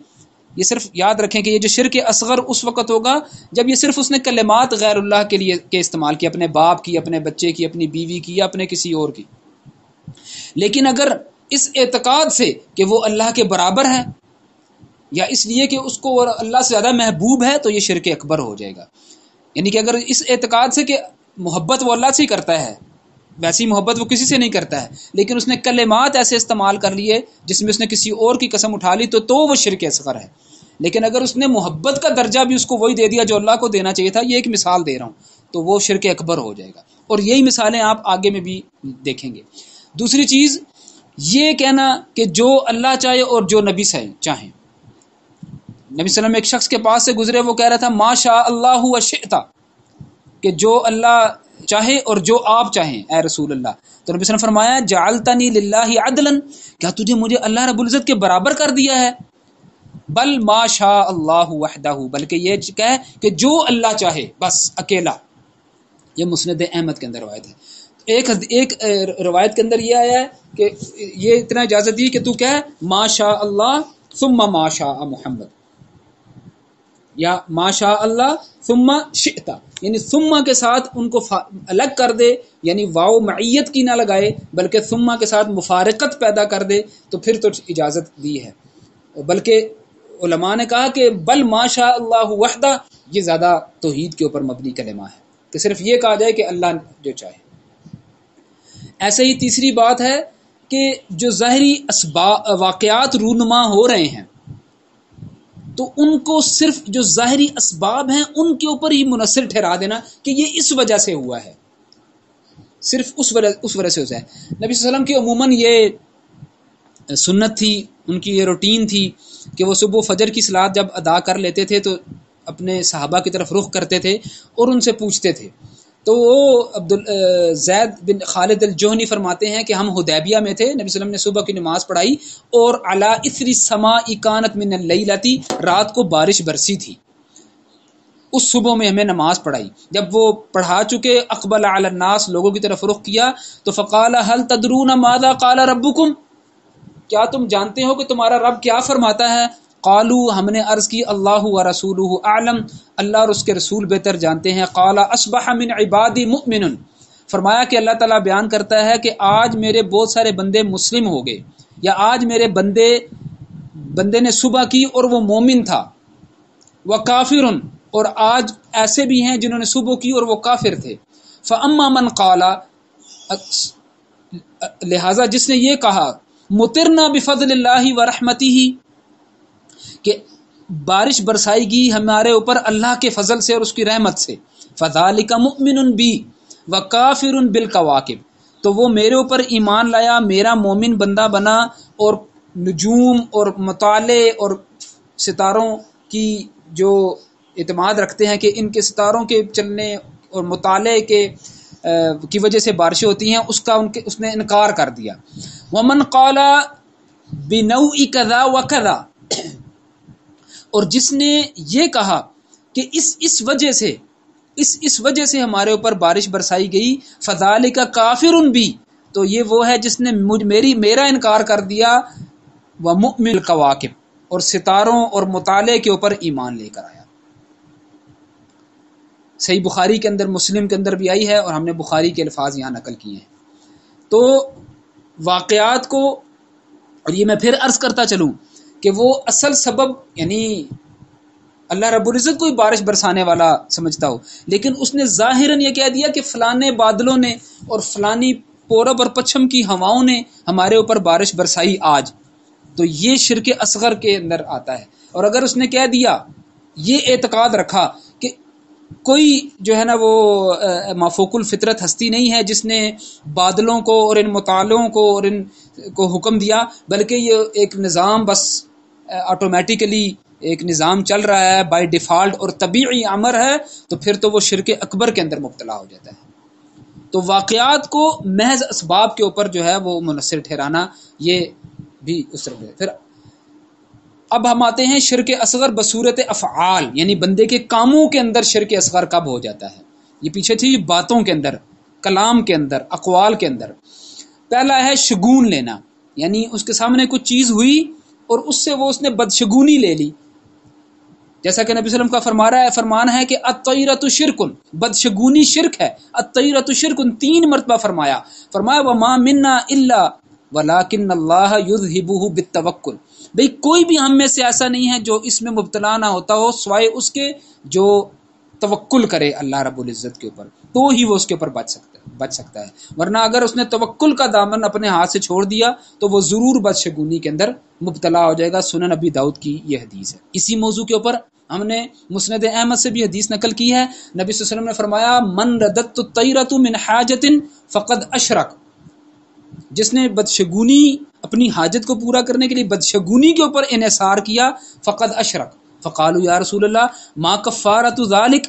یہ صرف یاد رکھیں کہ یہ جو شرک اصغر اس وقت ہوگا جب یہ صرف اس نے کلمات غیر اللہ کے لیے کے استعمال کی، اپنے باپ کی، اپنے بچے کی، اپنی بیوی کی، یا اپنے کسی اور کی۔ لیکن اگر اس اعتقاد سے کہ وہ اللہ کے برابر ہے، یا اس لیے کہ اس کو اللہ سے زیادہ محبوب ہے، تو یہ شرک اکبر ہو جائے گا۔ یعنی کہ اگر اس اعتقاد سے کہ محبت وہ اللہ سے ہی کرتا ہے، ویسی محبت وہ کسی سے نہیں کرتا ہے، لیکن اس نے کلمات ایسے استعمال کر لیے جس میں اس نے کسی اور کی قسم اٹھا لی، تو وہ شرک اصغر ہے۔ لیکن اگر اس نے محبت کا درجہ بھی اس کو وہی دے دیا جو اللہ کو دینا چاہیے تھا، یہ ایک مثال دے رہا ہوں، تو وہ شرک اکبر ہو جائے گا۔ اور یہی مثالیں آپ آگے میں بھی دیکھیں گے۔ دوسری چیز یہ کہنا کہ جو اللہ چاہے اور جو نبی چاہیں۔ نبی صلی اللہ علیہ وسلم ایک شخص کے پاس سے گزرے، وہ کہہ رہا تھا ما شاء اللہ و شئت، کہ جو اللہ چاہے اور جو آپ چاہیں اے رسول اللہ۔ تو نبی صلی اللہ علیہ وسلم فرمایا جعلتنی للہ عدلا، کیا تجھے مجھے اللہ رب العزت کے برابر کر دیا ہے؟ بل ما شاء اللہ وحدہ، بلکہ یہ کہے کہ جو اللہ چاہے بس اکیلا۔ یہ مسند احمد کے اندر روایت ہے۔ ایک روایت کے اندر یہ آیا ہے کہ یہ اتنا اجازت دی کہ تو کہے ما شاء اللہ ثم ما شاء محمد، یا ما شاء اللہ ثم شئت، یعنی ثم کے ساتھ ان کو الگ کر دے، یعنی واو معیت کی نہ لگائے بلکہ ثم کے ساتھ مفارقت پیدا کر دے، تو پھر تو اجازت دی ہے۔ بلکہ علماء نے کہا کہ بل ما شاء اللہ وحدہ، یہ زیادہ توحید کے اوپر مبنی کلمہ ہے، کہ صرف یہ کہا جائے کہ اللہ جو چاہے۔ ایسے ہی تیسری بات ہے کہ جو ظاہری واقعات رونما ہو رہے ہیں، تو ان کو صرف جو ظاہری اسباب ہیں ان کے اوپر ہی منحصر ٹھہرا دینا کہ یہ اس وجہ سے ہوا ہے، صرف اس وجہ سے ہوتا ہے۔ نبی صلی اللہ علیہ وسلم کی عموماً یہ سنت تھی، ان کی یہ روٹین تھی کہ وہ صبح فجر کی صلات جب ادا کر لیتے تھے تو اپنے صحابہ کی طرف رخ کرتے تھے اور ان سے پوچھتے تھے۔ تو وہ زید بن خالد الجہنی فرماتے ہیں کہ ہم حدیبیہ میں تھے، نبی صلی اللہ علیہ وسلم نے صبح کی نماز پڑھائی اور علی اثر السماء کانت من اللیلۃ، رات کو بارش برسی تھی، اس صبح میں ہمیں نماز پڑھائی۔ جب وہ پڑھا چکے اقبل علی الناس، لوگوں کی طرف رخ کیا تو فقال هل تدرون ماذا قال ربکم، کیا تم جانتے ہو کہ تمہارا رب کیا فرماتا ہے؟ قالوا، ہم نے عرض کی اللہ و رسولہ اعلم، اللہ اور اس کے رسول بہتر جانتے ہیں۔ قال اصبح من عبادی مؤمن، فرمایا کہ اللہ تعالیٰ بیان کرتا ہے کہ آج میرے بہت سارے بندے مسلم ہو گئے، یا آج میرے بندے نے صبح کی اور وہ مومن تھا، وکافر، اور آج ایسے بھی ہیں جنہوں نے صبح کی اور وہ کافر تھے۔ فاما من قال، لہٰذا جس نے یہ کہا مطرنا بفضل اللہ و رحمتہ کہ بارش برسائے گی ہمارے اوپر اللہ کے فضل سے اور اس کی رحمت سے، فذالک مؤمن بی وکافر بالکواکب، تو وہ میرے اوپر ایمان لایا، میرا مومن بندہ بنا، اور نجوم اور مطالعے اور ستاروں کی جو اعتماد رکھتے ہیں کہ ان کے ستاروں کے چلنے اور مطالعے کی وجہ سے بارشیں ہوتی ہیں، اس نے انکار کر دیا۔ ومن قال بنوع کذا وکذا، اور جس نے یہ کہا کہ اس وجہ سے ہمارے اوپر بارش برسائی گئی، فذالک کافر بھی، تو یہ وہ ہے جس نے میرا انکار کر دیا، ومؤمن الکواکب، اور ستاروں اور مطالعے کے اوپر ایمان لے کر آیا۔ صحیح بخاری کے اندر، مسلم کے اندر بھی آئی ہے، اور ہم نے بخاری کے الفاظ یہاں نقل کیے ہیں۔ تو واقعات کو، اور یہ میں پھر عرض کرتا چلوں کہ وہ اصل سبب یعنی اللہ رب العزت کوئی بارش برسانے والا سمجھتا ہو، لیکن اس نے ظاہراً یہ کہہ دیا کہ فلانے بادلوں نے اور فلانی پورب اور پچھم کی ہواؤں نے ہمارے اوپر بارش برسائی آج، تو یہ شرک اصغر کے اندر آتا ہے۔ اور اگر اس نے کہہ دیا، یہ اعتقاد رکھا کہ کوئی جو ہے نا وہ مافوق الفطرت ہستی نہیں ہے جس نے بادلوں کو اور ان مطالعوں کو اور ان کو حکم دیا، بلکہ یہ ایک نظام بس آٹومیٹیکلی ایک نظام چل رہا ہے بائی ڈیفالٹ اور طبیعی امر ہے، تو پھر تو وہ شرک اکبر کے اندر مبتلا ہو جاتا ہے۔ تو واقعات کو محض اسباب کے اوپر جو ہے وہ منحصر ٹھہرانا، یہ بھی اس طرح ہے۔ پھر اب ہم آتے ہیں شرک اصغر بصورت افعال، یعنی بندے کے کاموں کے اندر شرک اصغر کب ہو جاتا ہے۔ یہ پیچھے تھی باتوں کے اندر، کلام کے اندر، اقوال کے اندر۔ پہلا ہے شگون لینا، یعنی اس کے سامنے کچھ چیز ہوئی اور اس نے بدشگونی لے لی، جیسا کہ نبی صلی اللہ علیہ وسلم کا فرمان ہے کہ الطیرۃ شرک، بدشگونی شرک ہے۔ الطیرۃ شرک 3 مرتبہ فرمایا وما منا الا ولکن اللہ یذہبہ بالتوکل، بھئی کوئی بھی ہم میں سے ایسا نہیں ہے جو اس میں مبتلا نہ ہوتا ہو سوائے اس کے جو توکل کرے اللہ رب العزت کے اوپر، تو ہی وہ اس کے اوپر بچ سکتا ہے، ورنہ اگر اس نے توکل کا دامن اپنے ہاتھ سے چھوڑ دیا تو وہ ضرور بدشگونی کے اندر مبتلا ہو جائے گا۔ سنن نبی داؤد کی یہ حدیث ہے۔ اسی موضوع کے اوپر ہم نے مسند احمد سے بھی حدیث نقل کی ہے، نبی صلی اللہ علیہ وسلم نے فرمایا من ردت الطیرۃ من حاجت فقد اشرک، جس نے بدشگونی اپنی حاجت کو پورا کرنے کے لیے بدشگونی کے اوپر انحصار کیا، فقد اشرک۔ فقالوا یا رسول اللہ ما کفارۃ ذلک،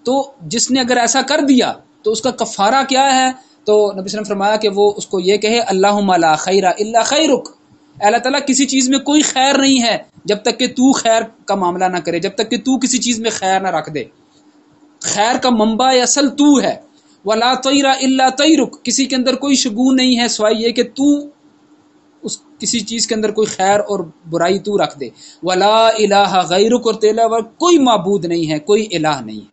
تو جس نے اگر ایسا کر دیا تو اس کا کفارہ کیا ہے؟ تو نبی صلی اللہ علیہ وسلم نے فرمایا کہ وہ اس کو یہ کہے اللہم لا خیر الا خیرک، اللہ تعالیٰ کسی چیز میں کوئی خیر نہیں ہے جب تک کہ تو خیر کا معاملہ نہ کرے، جب تک کہ تو کسی چیز میں خیر نہ رکھ دے، خیر کا منبع اصل تو ہے۔ ولا طیر الا طیرک، کسی کے اندر کوئی شگون نہیں ہے سوائے یہ کہ تو اس کسی چیز کے اندر کوئی خیر اور برائی تو رکھ دے۔ ولا الہ غیرک، اور تیرے علاوہ کوئی معبود نہیں ہے، کوئی الہ نہیں ہے۔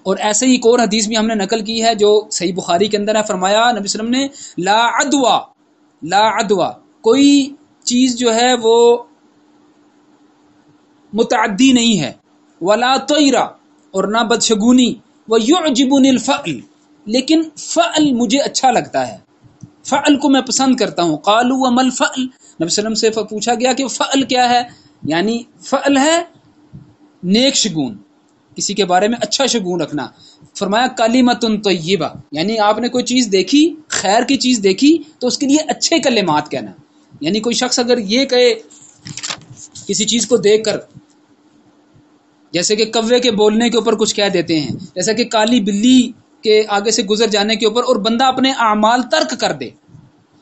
اور ایسے ہی ایک اور حدیث بھی ہم نے نقل کی ہے جو صحیح بخاری کے اندر ہے، فرمایا نبی صلی اللہ علیہ وسلم نے لا عدوا، کوئی چیز جو ہے وہ متعدی نہیں ہے، ولا طیرہ، اور نہ بدشگونی، ویعجبنی الفعل، لیکن فعل مجھے اچھا لگتا ہے، فعل کو میں پسند کرتا ہوں۔ قالوا وما الفعل، نبی صلی اللہ علیہ وسلم سے پوچھا گیا کہ فعل کیا ہے؟ یعنی فعل ہے نیک شگون، کسی کے بارے میں اچھا شگون رکھنا۔ فرمایا کلمۃ طیبہ، یعنی آپ نے کوئی چیز دیکھی، خیر کی چیز دیکھی تو اس کے لیے اچھے کلمات کہنا، یعنی کوئی شخص اگر یہ کہے کسی چیز کو دیکھ کر، جیسے کہ کوے کے بولنے کے اوپر کچھ کہہ دیتے ہیں، جیسا کہ کالی بلی کے آگے سے گزر جانے کے اوپر، اور بندہ اپنے اعمال ترک کر دے،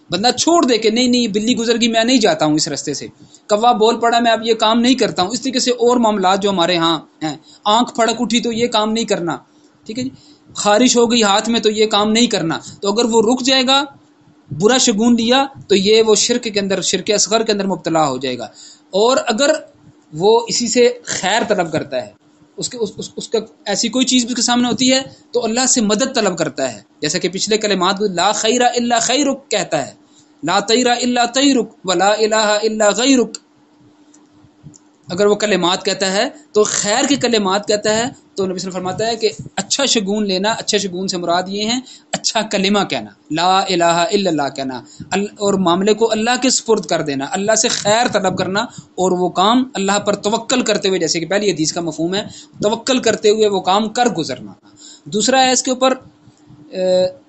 بندہ چھوڑ دے کہ نہیں بلی گزر گئی میں نہیں جاتا ہوں اس رستے سے، کوا بول پڑا میں اب یہ کام نہیں کرتا ہوں، اس طریقے سے اور معاملات جو ہمارے ہاں ہیں، آنکھ پھڑک اٹھی تو یہ کام نہیں کرنا، ٹھیک ہے جی، خارش ہو گئی ہاتھ میں تو یہ کام نہیں کرنا، تو اگر وہ رک جائے گا، برا شگون دیا، تو یہ وہ شرک کے اندر، شرک اصغر کے اندر مبتلا ہو جائے گا۔ اور اگر وہ اسی سے خیر طلب کرتا ہے، اس کا ایسی کوئی چیز اس کے سامنے ہوتی ہے تو اللہ سے مدد طلب کرتا ہے، جیسا کہ پچھلے کلمات لا خیر الا خیرک کہتا ہے، لا طیر الا طیرک ولا الہ الا غیرک، اگر وہ کلمات کہتا ہے تو خیر کے کلمات کہتا ہے تو نبی صلی اللہ علیہ وسلم فرماتا ہے کہ اچھا شگون لینا، اچھے شگون سے مراد یہ ہیں اچھا کلمہ کہنا، لا الہ الا اللہ کہنا، اور معاملے کو اللہ کے سپرد کر دینا، اللہ سے خیر طلب کرنا، اور وہ کام اللہ پر توکل کرتے ہوئے، جیسے کہ پہلی حدیث کا مفہوم ہے توکل کرتے ہوئے وہ کام کر گزرنا۔ دوسرا ہے اس کے اوپر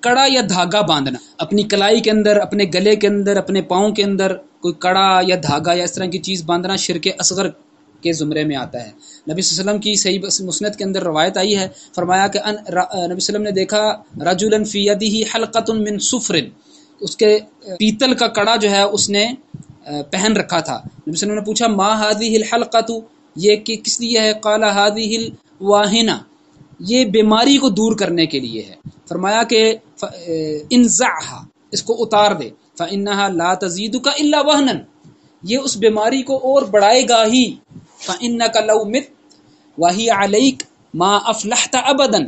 کڑا یا دھاگا باندھنا، اپنی کلائی کے اندر، اپنے گلے کے اندر، اپنے پاؤں کے اندر کوئی کڑا یا دھاگا یا اس طرح کی چیز باندھنا شرک اصغر کے زمرے میں آتا ہے۔ نبی صلی اللہ علیہ وسلم کی صحیح مسند کے اندر روایت آئی ہے، فرمایا کہ نبی صلی اللہ علیہ وسلم نے دیکھا رجلا فی یدہ حلقۃ من صفر، اس کے پیتل کا کڑا جو ہے اس نے پہن رکھا تھا۔ نبی صلی اللہ علیہ وسلم نے پوچھا ما هذه الحلقۃ، یہ کس لیے ہے؟ قال هذه الواہنہ، یہ بیماری کو دور کرنے کے لیے ہے۔ فرمایا کہ انزعها، اس کو اتار دے، فانها لا تزيدك الا وهنا، یہ اس بیماری کو اور بڑھائے گا ہی، فانك لو مت وهي عليك ما افلحت ابدا،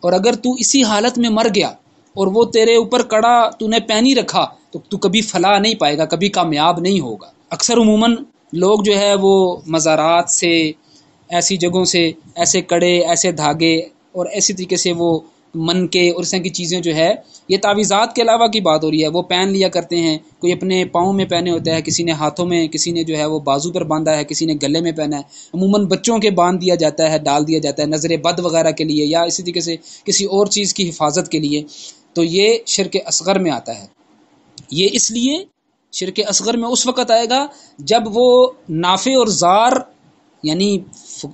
اور اگر تو اسی حالت میں مر گیا اور وہ تیرے اوپر کڑا تو نے پہنی رکھا تو تو کبھی فلاح نہیں پائے گا، کبھی کامیاب نہیں ہوگا۔ اکثر عموماً لوگ جو ہے وہ مزارات سے، ایسی جگہوں سے ایسے کڑے، ایسے دھاگے اور ایسی طریقے سے وہ من کے اور اس طرح کی چیزیں جو ہے، یہ تعویذات کے علاوہ کی بات ہو رہی ہے، وہ پہن لیا کرتے ہیں۔ کوئی اپنے پاؤں میں پہنے ہوتا ہے، کسی نے ہاتھوں میں، کسی نے جو ہے وہ بازو پر باندھا ہے، کسی نے گلے میں پہنا ہے، عموماً بچوں کے باندھ دیا جاتا ہے، ڈال دیا جاتا ہے نظر بد وغیرہ کے لیے، یا اسی طریقے سے کسی اور چیز کی حفاظت کے لیے، تو یہ شرک اصغر میں آتا ہے۔ یہ اس لیے شرک اصغر میں اس وقت آئے گا جب وہ نافع اور ضار، یعنی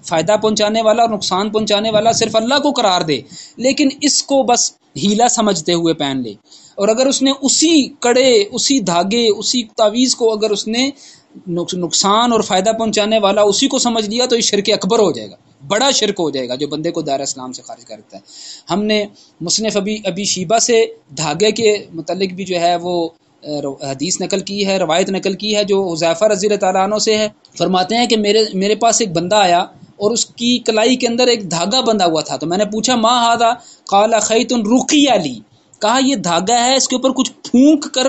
فائدہ پہنچانے والا اور نقصان پہنچانے والا صرف اللہ کو قرار دے، لیکن اس کو بس ہیلا سمجھتے ہوئے پہن لے۔ اور اگر اس نے اسی کڑے، اسی دھاگے، اسی تعویذ کو اگر اس نے نقصان اور فائدہ پہنچانے والا اسی کو سمجھ لیا تو یہ شرک اکبر ہو جائے گا، بڑا شرک ہو جائے گا جو بندے کو دائرہ اسلام سے خارج کرتا ہے۔ ہم نے مصنف ابی شیبہ سے دھاگے کے متعلق بھی جو ہے وہ حدیث نقل کی ہے، روایت نقل کی ہے جو حذیفہ رضی اللہ تعالیٰ عنہ سے ہے۔ فرماتے ہیں کہ میرے پاس ایک بندہ آیا اور اس کی کلائی کے اندر ایک دھاگا بندھا ہوا تھا، تو میں نے پوچھا ما ھذا؟ قال خیط رقی لی، کہا یہ دھاگا ہے، اس کے اوپر کچھ پھونک کر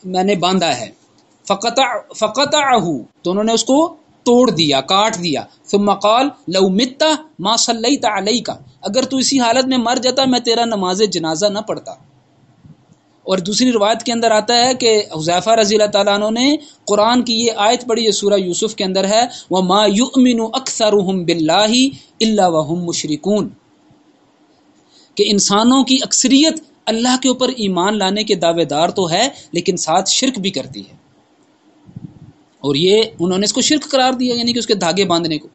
میں نے باندھا ہے۔ فقطعہ، تو انہوں نے اس کو توڑ دیا، کاٹ دیا۔ ثم قال لو مت ما صلیت علیک، اگر تو اسی حالت میں مر جاتا میں تیرا نماز جنازہ نہ پڑھتا۔ اور دوسری روایت کے اندر آتا ہے کہ حذیفہ رضی اللہ تعالیٰ عنہ نے قرآن کی یہ آیت پڑھی، یہ سورہ یوسف کے اندر ہے، وَمَا يُؤْمِنُ أَكْثَرُهُمْ بِاللَّهِ إِلَّا وَهُمْ مُشْرِكُونَ، کہ انسانوں کی اکثریت اللہ کے اوپر ایمان لانے کے دعوے دار تو ہے لیکن ساتھ شرک بھی کرتی ہے، اور یہ انہوں نے اس کو شرک قرار دیا، یعنی کہ اس کے دھاگے باندھنے کو۔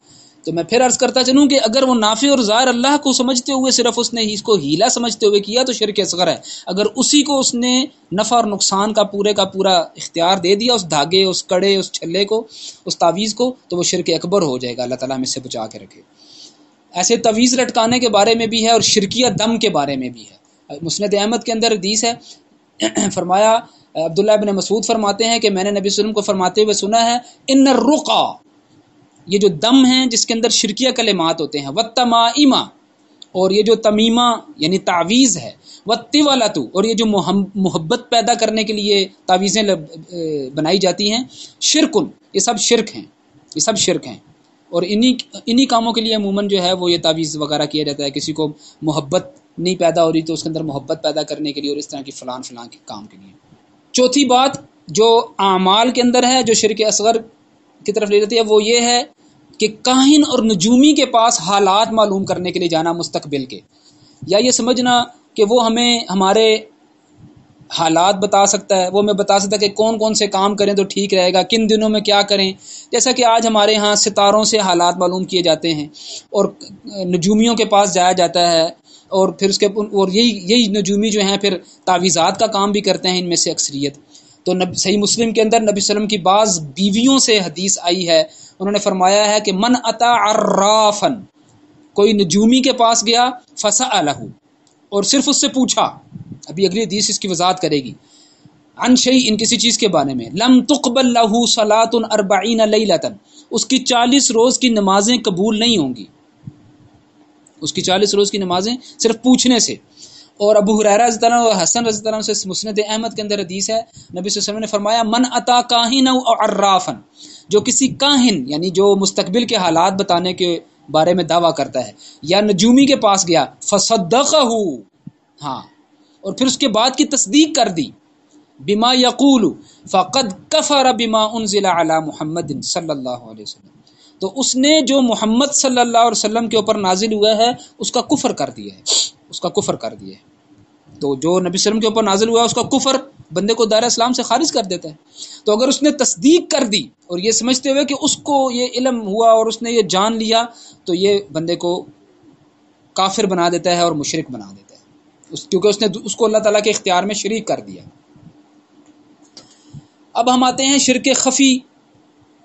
تو میں پھر عرض کرتا چلوں کہ اگر وہ نافع اور ضار اللہ کو سمجھتے ہوئے صرف اس نے اس کو ہیلا سمجھتے ہوئے کیا تو شرک اصغر ہے، اگر اسی کو اس نے نفع اور نقصان کا کا پورا اختیار دے دیا، اس دھاگے، اس کڑے، اس چھلے کو، اس تعویذ کو، تو وہ شرک اکبر ہو جائے گا۔ اللہ تعالیٰ ہمیں اس سے بچا کے رکھے۔ ایسے تعویذ لٹکانے کے بارے میں بھی ہے اور شرکیہ دم کے بارے میں بھی ہے۔ مسند احمد کے اندر حدیث ہے، فرمایا عبداللہ بن مسعود فرماتے ہیں کہ میں نے نبی صلی اللہ علیہ وسلم کو فرماتے ہوئے سنا ہے، ان الرقا، یہ جو دم ہیں جس کے اندر شرکیہ کلمات ہوتے ہیں، والتمائم، اور یہ جو تمیمہ یعنی تعویذ ہے، والطولۃ، اور یہ جو محبت پیدا کرنے کے لیے تعویذیں بنائی جاتی ہیں، شرکن، یہ سب شرک ہیں، یہ سب شرک ہیں۔ اور انہی کاموں کے لیے عموماً جو ہے وہ یہ تعویذ وغیرہ کیا جاتا ہے، کسی کو محبت نہیں پیدا ہو رہی تو اس کے اندر محبت پیدا کرنے کے لیے اور اس طرح کی فلان کے کام کے لیے۔ چوتھی بات جو اعمال کے اندر ہے جو شرک اصغر کی طرف لے جاتی ہے، وہ یہ ہے کہ کاہن اور نجومی کے پاس حالات معلوم کرنے کے لیے جانا مستقبل کے، یا یہ سمجھنا کہ وہ ہمیں ہمارے حالات بتا سکتا ہے، وہ ہمیں بتا سکتا ہے کہ کون کون سے کام کریں تو ٹھیک رہے گا، کن دنوں میں کیا کریں، جیسا کہ آج ہمارے ہاں ستاروں سے حالات معلوم کیے جاتے ہیں اور نجومیوں کے پاس جایا جاتا ہے، اور پھر اس کے اور یہی نجومی جو ہیں پھر تعویذات کا کام بھی کرتے ہیں ان میں سے اکثریت۔ تو صحیح مسلم کے اندر نبی صلی اللہ علیہ وسلم کی بعض بیویوں سے حدیث آئی ہے، انہوں نے فرمایا ہے کہ من اتا عرافن، کوئی نجومی کے پاس گیا، فسألہ، اور صرف اس سے پوچھا، ابھی اگلی حدیث اس کی وضاحت کرے گی، عن شیء، کسی چیز کے بارے میں، لم تقبل له صلاۃ 40 لیلۃ، اس کی 40 روز کی نمازیں قبول نہیں ہوں گی، اس کی 40 روز کی نمازیں صرف پوچھنے سے۔ اور ابو ہریرہ رضی اللہ عنہ اور حسن رضی اللہ عنہ سے مسند احمد کے اندر حدیث ہے، نبی صلی اللہ علیہ وسلم نے فرمایا من اتا کاہنا او عرافا، جو کسی کاہن یعنی جو مستقبل کے حالات بتانے کے بارے میں دعویٰ کرتا ہے یا نجومی کے پاس گیا فصدقہ، ہاں، اور پھر اس کے بعد کی تصدیق کر دی، بما یقول فقد کفر بما انزل علی محمد صلی اللہ علیہ وسلم، تو اس نے جو محمد صلی اللہ علیہ وسلم کے اوپر نازل ہوا ہے اس کا کفر کر دیا ہے، اس کا کفر کر دیا ہے۔ تو جو نبی صلی اللہ علیہ وسلم کے اوپر نازل ہوا ہے اس کا کفر بندے کو دائرہ اسلام سے خارج کر دیتا ہے۔ تو اگر اس نے تصدیق کر دی اور یہ سمجھتے ہوئے کہ اس کو یہ علم ہوا اور اس نے یہ جان لیا، تو یہ بندے کو کافر بنا دیتا ہے اور مشرک بنا دیتا ہے، کیونکہ اس نے اس کو اللہ تعالیٰ کے اختیار میں شریک کر دیا۔ اب ہم آتے ہیں شرک خفی،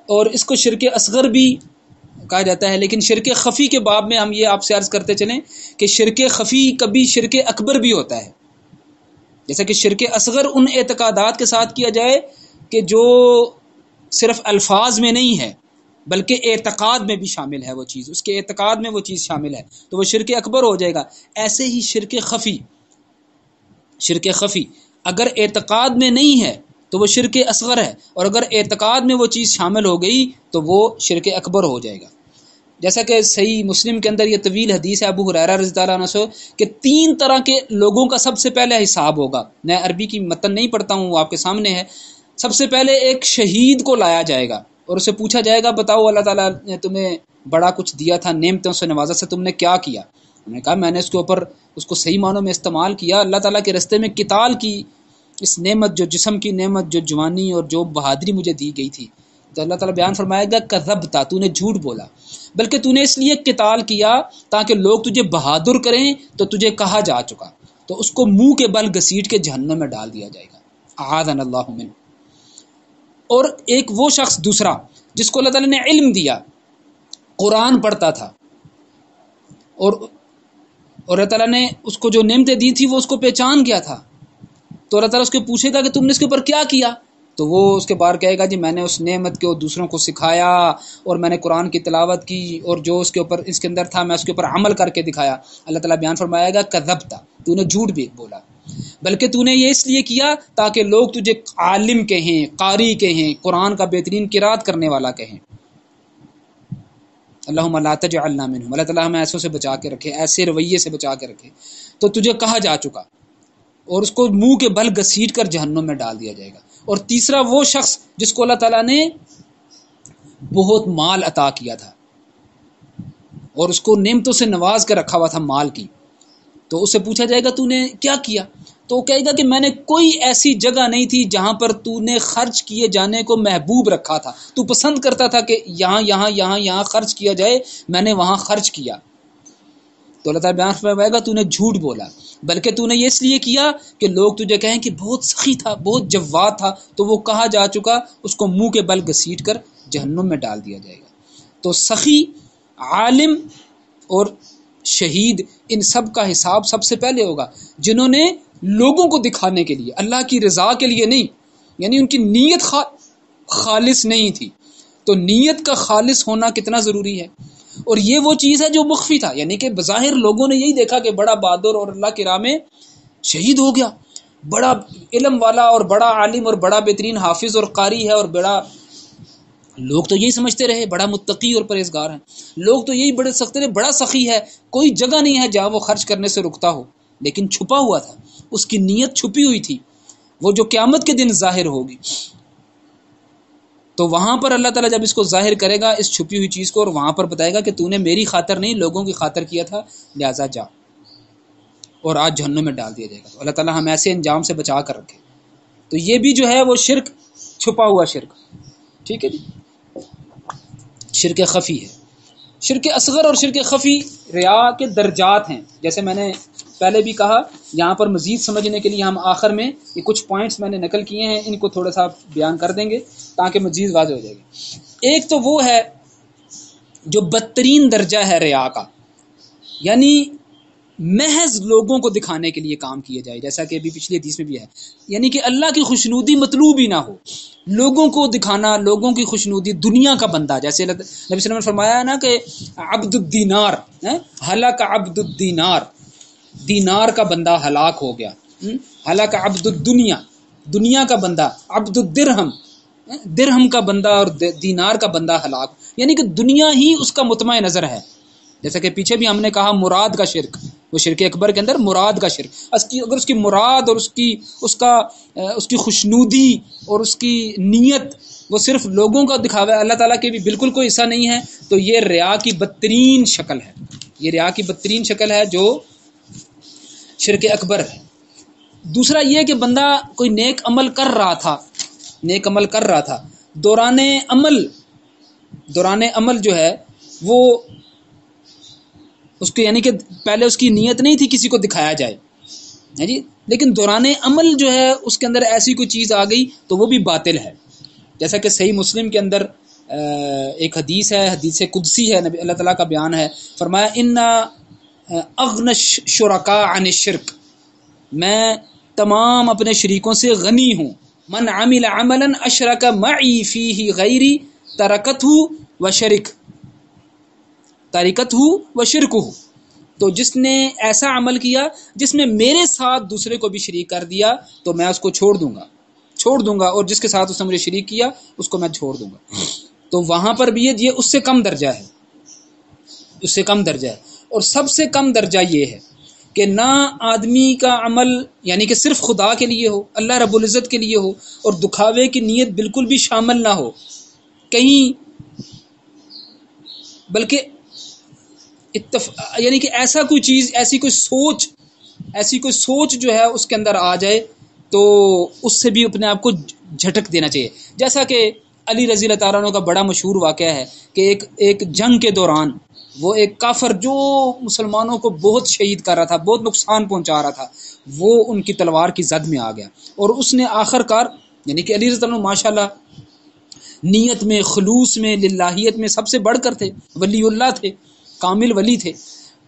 اور اس کو شرک اصغر بھی کہا جاتا ہے، لیکن شرک خفی کے باب میں ہم یہ آپ سے عرض کرتے چلیں کہ شرک خفی کبھی شرک اکبر بھی ہوتا ہے۔ جیسا کہ شرک اصغر ان اعتقادات کے ساتھ کیا جائے کہ جو صرف الفاظ میں نہیں ہے بلکہ اعتقاد میں بھی شامل ہے، وہ چیز اس کے اعتقاد میں وہ چیز شامل ہے، تو وہ شرک اکبر ہو جائے گا۔ ایسے ہی شرک خفی اگر اعتقاد میں نہیں ہے تو وہ شرک اصغر ہے، اور اگر اعتقاد میں وہ چیز شامل ہو گئی تو وہ شرک اکبر ہو جائے گا۔ جیسا کہ صحیح مسلم کے اندر یہ طویل حدیث ہے ابو ہریرہ رضی اللہ عنہ سے کہ 3 طرح کے لوگوں کا سب سے پہلے حساب ہوگا۔ میں عربی کی متن نہیں پڑھتا ہوں، وہ آپ کے سامنے ہے۔ سب سے پہلے ایک شہید کو لایا جائے گا اور اسے پوچھا جائے گا بتاؤ اللہ تعالیٰ نے تمہیں بڑا کچھ دیا تھا، نعمتوں سے نوازا سے، تم نے کیا کیا؟ انہوں نے کہا میں نے اس کے اوپر اس کو صحیح معنوں میں استعمال کیا، اللہ تعالیٰ کے راستے میں قتال کی، اس نعمت جو جسم کی نعمت، جو جوانی اور جو بہادری مجھے دی گئی تھی۔ تو اللہ تعالیٰ بیان فرمائے گا کذبتا، تو نے جھوٹ بولا، بلکہ تو نے اس لیے قتال کیا تاکہ لوگ تجھے بہادر کریں، تو تجھے کہا جا چکا، تو اس کو منہ کے بل گھسیٹ کے جہنم میں ڈال دیا جائے گا، اعاذنا اللہ من۔ اور ایک وہ شخص دوسرا جس کو اللہ تعالیٰ نے علم دیا، قرآن پڑھتا تھا، اور اللہ تعالیٰ نے اس کو جو نعمتیں دی تھی وہ اس کو پہچان گیا تھا، تو اللہ تعالیٰ اس کے پوچھے گا کہ تم نے اس کے اوپر کیا کیا؟ تو وہ اس کے بار کہے گا جی میں نے اس نعمت کو دوسروں کو سکھایا، اور میں نے قرآن کی تلاوت کی، اور جو اس کے اوپر اس کے اندر تھا میں اس کے اوپر عمل کر کے دکھایا۔ اللہ تعالیٰ بیان فرمائے گا کذبتا، تو نے جھوٹ بھی بولا، بلکہ تو نے یہ اس لیے کیا تاکہ لوگ تجھے عالم کہیں، قاری کہیں، قرآن کا بہترین قرات کرنے والا کہیں۔ اللہم لا تجعلنا منہم، اللہ تعالیٰ ہمیں ایسوں سے بچا کے رکھے، ایسے رویے سے بچا کے رکھے۔ تو تجھے کہا جا چکا، اور اس کو منہ کے بل گھسیٹ کر جہنم میں ڈال دیا جائے گا۔ اور تیسرا وہ شخص جس کو اللہ تعالیٰ نے بہت مال عطا کیا تھا اور اس کو نعمتوں سے نواز کر رکھا ہوا تھا مال کی، تو اس سے پوچھا جائے گا تو نے کیا کیا؟ تو وہ کہے گا کہ میں نے کوئی ایسی جگہ نہیں تھی جہاں پر تو نے خرچ کیے جانے کو محبوب رکھا تھا، تو پسند کرتا تھا کہ یہاں یہاں یہاں یہاں خرچ کیا جائے، میں نے وہاں خرچ کیا۔ تو اللہ تعالیٰ بیان فرمائے گا تو نے جھوٹ بولا، بلکہ تو نے یہ اس لیے کیا کہ لوگ تجھے کہیں کہ بہت سخی تھا، بہت جواد تھا، تو وہ کہا جا چکا، اس کو منہ کے بل گھسیٹ کر جہنم میں ڈال دیا جائے گا۔ تو سخی، عالم اور شہید، ان سب کا حساب سب سے پہلے ہوگا، جنہوں نے لوگوں کو دکھانے کے لیے، اللہ کی رضا کے لیے نہیں، یعنی ان کی نیت خالص نہیں تھی۔ تو نیت کا خالص ہونا کتنا ضروری ہے، اور یہ وہ چیز ہے جو مخفی تھا، یعنی کہ بظاہر لوگوں نے یہی دیکھا کہ بڑا بہادر اور اللہ کی راہ میں شہید ہو گیا، بڑا علم والا اور بڑا عالم اور بڑا بہترین حافظ اور قاری ہے، اور بڑا، لوگ تو یہی سمجھتے رہے بڑا متقی اور پرہیزگار ہے، لوگ تو یہی بڑے سخت رہے بڑا سخی ہے، کوئی جگہ نہیں ہے جہاں وہ خرچ کرنے سے رکتا ہو، لیکن چھپا ہوا تھا، اس کی نیت چھپی ہوئی تھی، وہ جو قیامت کے دن ظاہر ہوگی۔ تو وہاں پر اللہ تعالیٰ جب اس کو ظاہر کرے گا اس چھپی ہوئی چیز کو، اور وہاں پر بتائے گا کہ تو نے میری خاطر نہیں لوگوں کی خاطر کیا تھا، لہٰذا جا، اور آج جہنم میں ڈال دیا جائے گا۔ تو اللہ تعالیٰ ہم ایسے انجام سے بچا کر رکھے۔ تو یہ بھی جو ہے وہ شرک، چھپا ہوا شرک، ٹھیک ہے جی، شرک خفی ہے۔ شرک اصغر اور شرک خفی ریا کے درجات ہیں، جیسے میں نے پہلے بھی کہا، یہاں پر مزید سمجھنے کے لیے ہم آخر میں یہ کچھ پوائنٹس میں نے نقل کیے ہیں، ان کو تھوڑا سا بیان کر دیں گے تاکہ مزید واضح ہو جائے گی۔ ایک تو وہ ہے جو بدترین درجہ ہے ریا کا، یعنی محض لوگوں کو دکھانے کے لیے کام کیا جائے، جیسا کہ ابھی پچھلی حدیث میں بھی ہے، یعنی کہ اللہ کی خوشنودی مطلوب ہی نہ ہو، لوگوں کو دکھانا، لوگوں کی خوشنودی، دنیا کا بندہ، جیسے نبی صلی اللہ علیہ وسلم نے فرمایا ہے نا کہ عبد الدینار، ہلاک عبد الدینار، دینار کا بندہ ہلاک ہو گیا، ہلاک عبد الدنیا، دنیا کا بندہ، عبد الدرہم، درہم کا بندہ اور دینار کا بندہ ہلاک، یعنی کہ دنیا ہی اس کا مطمع نظر ہے. جیسا کہ پیچھے بھی ہم نے کہا مراد کا شرک، وہ شرک اکبر کے اندر مراد کا شرک، اگر اس کی مراد اور اس کی خوشنودی اور اس کی نیت وہ صرف لوگوں کا دکھاوا ہے، اللہ تعالیٰ کے بھی بالکل کوئی حصہ نہیں ہے، تو یہ ریا کی بدترین شکل ہے. یہ ریا کی بدترین شکل ہے جو شرک اکبر ہے. دوسرا یہ کہ بندہ کوئی نیک عمل کر رہا تھا، دوران عمل جو ہے وہ اس کو، یعنی کہ پہلے اس کی نیت نہیں تھی کسی کو دکھایا جائے جی، لیکن دوران عمل جو ہے اس کے اندر ایسی کوئی چیز آ گئی تو وہ بھی باطل ہے. جیسا کہ صحیح مسلم کے اندر ایک حدیث ہے، حدیث قدسی ہے، نبی اللہ تعالیٰ کا بیان ہے، فرمایا ان اغنى الشرکاء عن الشرک، میں تمام اپنے شریکوں سے غنی ہوں. من عمل عملا اشرک معی فیہ غیری ترکتہ وشرکہ، تو جس نے ایسا عمل کیا جس میں میرے ساتھ دوسرے کو بھی شریک کر دیا تو میں اس کو چھوڑ دوں گا، اور جس کے ساتھ اس نے مجھے شریک کیا اس کو میں چھوڑ دوں گا. تو وہاں پر بھی یہ اس سے کم درجہ ہے، اور سب سے کم درجہ یہ ہے کہ نہ آدمی کا عمل یعنی کہ صرف خدا کے لیے ہو، اللہ رب العزت کے لیے ہو، اور دکھاوے کی نیت بالکل بھی شامل نہ ہو کہیں، بلکہ یعنی کہ ایسی کوئی سوچ جو ہے اس کے اندر آ جائے تو اس سے بھی اپنے آپ کو جھٹک دینا چاہیے. جیسا کہ علی رضی اللہ تعالیٰ عنہ کا بڑا مشہور واقعہ ہے کہ ایک جنگ کے دوران وہ ایک کافر جو مسلمانوں کو بہت شہید کر رہا تھا، بہت نقصان پہنچا رہا تھا، وہ ان کی تلوار کی زد میں آ گیا، اور اس نے آخر کار، یعنی کہ علی رضی اللہ عنہ ماشاءاللہ نیت میں، خلوص میں، للہیت میں سب سے بڑھ کر تھے، ولی اللہ تھے، کامل ولی تھے،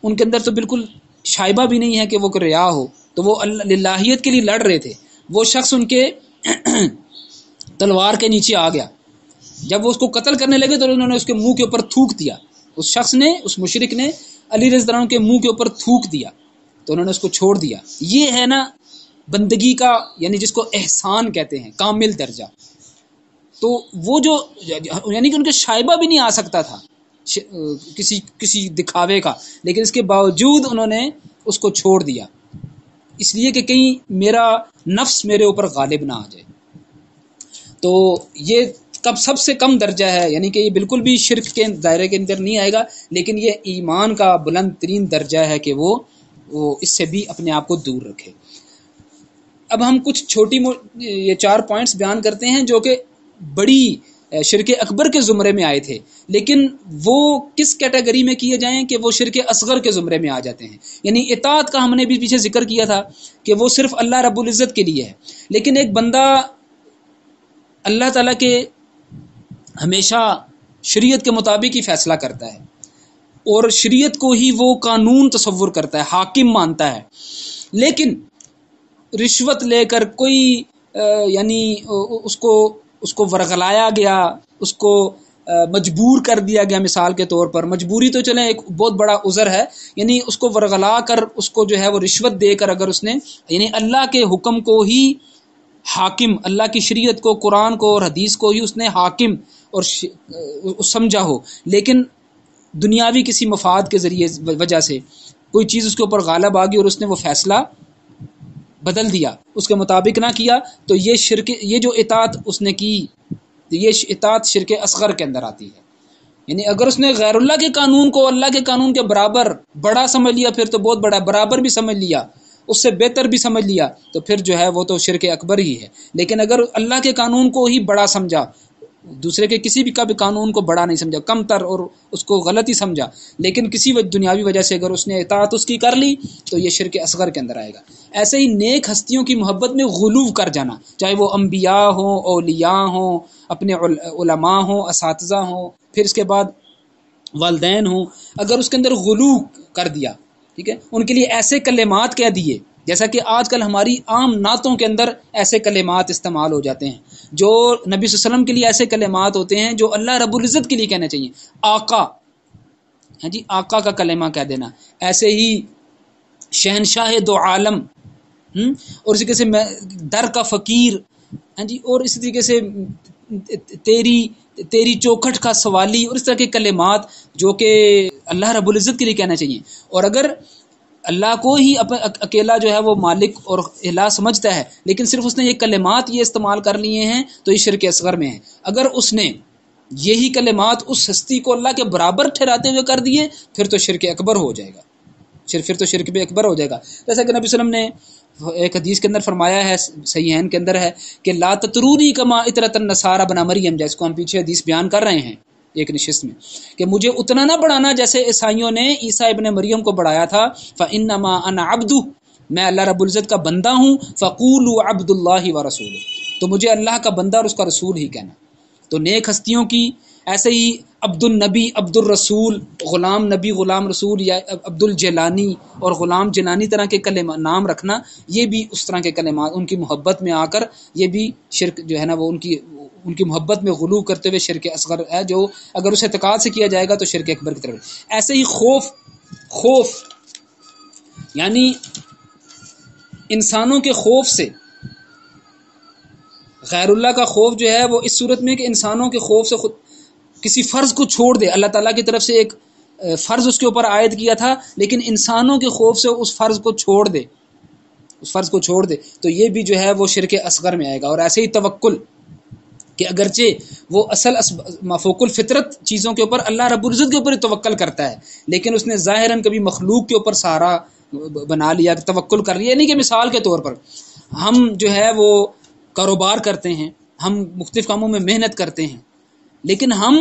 ان کے اندر تو بالکل شائبہ بھی نہیں ہے کہ وہ ریا ہو، تو وہ للہیت کے لیے لڑ رہے تھے. وہ شخص ان کے تلوار کے نیچے آ گیا، جب وہ اس کو قتل کرنے لگے تو انہوں نے اس کے منہ کے اوپر تھوک دیا، اس مشرک نے علی رضی اللہ عنہ کے منہ کے اوپر تھوک دیا، تو انہوں نے اس کو چھوڑ دیا. یہ ہے نا بندگی کا، یعنی جس کو احسان کہتے ہیں، کامل درجہ. تو وہ جو، یعنی کہ ان کے شائبہ بھی نہیں آ سکتا تھا کسی دکھاوے کا، لیکن اس کے باوجود انہوں نے اس کو چھوڑ دیا، اس لیے کہ کہیں میرا نفس میرے اوپر غالب نہ آ جائے. تو یہ سب سے کم درجہ ہے، یعنی کہ یہ بالکل بھی شرک کے دائرے کے اندر نہیں آئے گا، لیکن یہ ایمان کا بلند ترین درجہ ہے کہ وہ اس سے بھی اپنے آپ کو دور رکھے. اب ہم کچھ یہ 4 پوائنٹس بیان کرتے ہیں جو کہ بڑی شرک اکبر کے زمرے میں آئے تھے، لیکن وہ کس کیٹیگری میں کیے جائیں کہ وہ شرک اصغر کے زمرے میں آ جاتے ہیں. یعنی اطاعت کا ہم نے بھی پیچھے ذکر کیا تھا کہ وہ صرف اللہ رب العزت کے لیے ہے، لیکن ایک بندہ اللہ تعالیٰ کے ہمیشہ شریعت کے مطابق ہی فیصلہ کرتا ہے، اور شریعت کو ہی وہ قانون تصور کرتا ہے، حاکم مانتا ہے، لیکن رشوت لے کر کوئی یعنی اس کو ورغلایا گیا، اس کو مجبور کر دیا گیا. مثال کے طور پر مجبوری تو چلیں ایک بہت بڑا عذر ہے، یعنی اس کو ورغلا کر اس کو جو ہے وہ رشوت دے کر اگر اس نے یعنی اللہ کے حکم کو ہی حاکم، اللہ کی شریعت کو، قرآن کو اور حدیث کو ہی اس نے حاکم اور سمجھا ہو، لیکن دنیاوی کسی مفاد کے ذریعے وجہ سے کوئی چیز اس کے اوپر غالب آ گئی اور اس نے وہ فیصلہ بدل دیا، اس کے مطابق نہ کیا، تو یہ جو اطاعت اس نے کی، یہ اطاعت شرک اصغر کے اندر آتی ہے. یعنی اگر اس نے غیر اللہ کے قانون کو اللہ کے قانون کے برابر بڑا سمجھ لیا، پھر تو بہت بڑا، برابر بھی سمجھ لیا، اس سے بہتر بھی سمجھ لیا، تو پھر جو ہے وہ تو شرک اکبر ہی ہے. لیکن اگر اللہ کے قانون کو ہی بڑا سمجھا، دوسرے کے کسی بھی قانون کو بڑا نہیں سمجھا، کم تر اور اس کو غلط ہی سمجھا، لیکن کسی دنیاوی وجہ سے اگر اس نے اطاعت اس کی کر لی تو یہ شرک اصغر کے اندر آئے گا. ایسے ہی نیک ہستیوں کی محبت میں غلو کر جانا، چاہے وہ انبیاء ہوں، اولیاء ہوں، اپنے علماء ہوں، اساتذہ ہوں، پھر اس کے بعد والدین ہوں، اگر اس کے اندر غلو کر دیا، ٹھیک ہے، ان کے لیے ایسے کلمات کہہ دیے، جیسا کہ آج کل ہماری عام نعتوں کے اندر ایسے کلمات استعمال ہو جاتے ہیں جو نبی صلی اللہ علیہ وسلم کے لیے ایسے کلمات ہوتے ہیں جو اللہ رب العزت کے لیے کہنے چاہیے. آقا، ہاں جی، آقا کا کلمہ کہہ دینا، ایسے ہی شہنشاہ دو عالم، اور اسی طریقے سے در کا فقیر، ہاں جی، اور اسی طریقے سے تیری چوکھٹ کا سوالی، اور اس طرح کے کلمات جو کہ اللہ رب العزت کے لیے کہنا چاہیے. اور اگر اللہ کو ہی اکیلا جو ہے وہ مالک اور الہ سمجھتا ہے، لیکن صرف اس نے یہ کلمات یہ استعمال کر لیے ہیں، تو یہ شرک اصغر میں ہے. اگر اس نے یہی کلمات اس ہستی کو اللہ کے برابر ٹھہراتے ہوئے کر دیے، پھر تو شرک اکبر ہو جائے گا، پھر تو شرک بھی اکبر ہو جائے گا. جیسا کہ نبی صلی اللہ علیہ وسلم نے ایک حدیث کے اندر فرمایا ہے، صحیحین کے اندر ہے کہ لا تطرونی کما اطرت النصارى بنا مریم، جس کو ہم پیچھے حدیث بیان کر رہے ہیں ایک نشست میں، کہ مجھے اتنا نہ بڑھانا جیسے عیسائیوں نے عیسیٰ ابن مریم کو بڑھایا تھا. فانما انا عبد، میں اللہ رب العزت کا بندہ ہوں. فقولوا عبد اللہ ورسولہ، تو مجھے اللہ کا بندہ اور اس کا رسول ہی کہنا. تو نیک ہستیوں کی ایسے ہی عبد النبی عبد الرسول، غلام نبی غلام رسول، یا عبد الجیلانی اور غلام جیلانی طرح کے نام رکھنا، یہ بھی اس طرح کے کلمات ان کی محبت میں آ کر یہ بھی شرک جو ہے نا وہ ان کی محبت میں غلو کرتے ہوئے شرک اصغر ہے، جو اگر اسے اعتقاد سے کیا جائے گا تو شرک اکبر کی طرف. ایسے ہی خوف یعنی انسانوں کے خوف سے، غیر اللہ کا خوف جو ہے وہ اس صورت میں کہ انسانوں کے خوف سے خود کسی فرض کو چھوڑ دے. اللہ تعالیٰ کی طرف سے ایک فرض اس کے اوپر عائد کیا تھا، لیکن انسانوں کے خوف سے اس فرض کو چھوڑ دے، تو یہ بھی جو ہے وہ شرک اصغر میں آئے گا. اور ایسے ہی توکل، کہ اگرچہ وہ اصل مفوق الفطرت چیزوں کے اوپر اللہ رب العزت کے اوپر توکل کرتا ہے، لیکن اس نے ظاہراً کبھی مخلوق کے اوپر سہارا بنا لیا، توکل کر لیا. نہیں کہ مثال کے طور پر ہم جو ہے وہ کاروبار کرتے ہیں، ہم مختلف کاموں میں محنت کرتے ہیں، لیکن ہم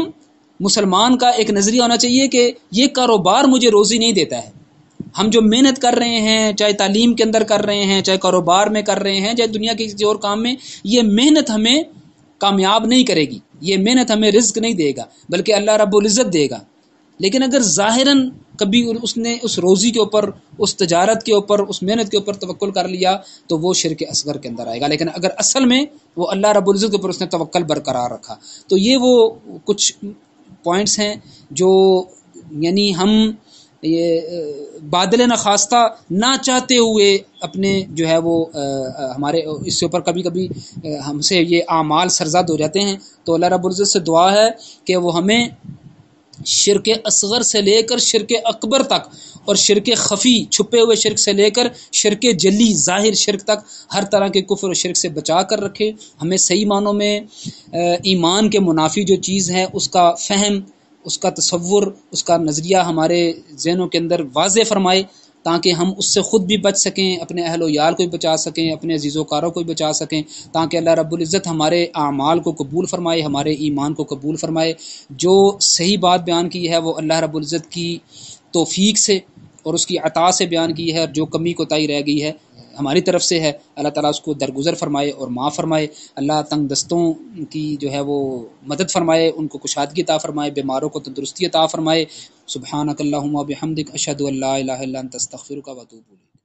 مسلمان کا ایک نظریہ ہونا چاہیے کہ یہ کاروبار مجھے روزی نہیں دیتا ہے. ہم جو محنت کر رہے ہیں، چاہے تعلیم کے اندر کر رہے ہیں، چاہے کاروبار میں کر رہے ہیں، چاہے دنیا کے کسی اور کام میں، یہ محنت ہمیں کامیاب نہیں کرے گی، یہ محنت ہمیں رزق نہیں دے گا، بلکہ اللہ رب العزت دے گا. لیکن اگر ظاہراً کبھی اس نے اس روزی کے اوپر، اس تجارت کے اوپر، اس محنت کے اوپر توکل کر لیا، تو وہ شرک اصغر کے اندر آئے گا. لیکن اگر اصل میں وہ اللہ رب العزت کے اوپر اس نے توکل برقرار رکھا، تو یہ وہ کچھ پوائنٹس ہیں جو یعنی ہم یہ بادل نخواستہ نہ چاہتے ہوئے اپنے جو ہے وہ ہمارے اس سے اوپر کبھی کبھی ہم سے یہ اعمال سرزد ہو جاتے ہیں. تو اللہ رب العزت سے دعا ہے کہ وہ ہمیں شرک اصغر سے لے کر شرک اکبر تک، اور شرک خفی چھپے ہوئے شرک سے لے کر شرک جلی ظاہر شرک تک، ہر طرح کے کفر و شرک سے بچا کر رکھے. ہمیں صحیح معنوں میں ایمان کے منافی جو چیز ہے اس کا فہم، اس کا تصور، اس کا نظریہ ہمارے ذہنوں کے اندر واضح فرمائے، تاکہ ہم اس سے خود بھی بچ سکیں، اپنے اہل و یال کو بھی بچا سکیں، اپنے عزیز و کاروں کو بھی بچا سکیں، تاکہ اللہ رب العزت ہمارے اعمال کو قبول فرمائے، ہمارے ایمان کو قبول فرمائے. جو صحیح بات بیان کی ہے وہ اللہ رب العزت کی توفیق سے اور اس کی عطا سے بیان کی ہے، اور جو کمی کوتاہی رہ گئی ہے ہماری طرف سے ہے، اللہ تعالیٰ اس کو درگزر فرمائے اور معاف فرمائے. اللہ تنگ دستوں کی جو ہے وہ مدد فرمائے، ان کو کشادگی عطا فرمائے، بیماروں کو تندرستی عطا فرمائے. سبحانک اللہم و بحمدک، اشہد ان لا الہ الا انت، استغفرک و اتوب الیک.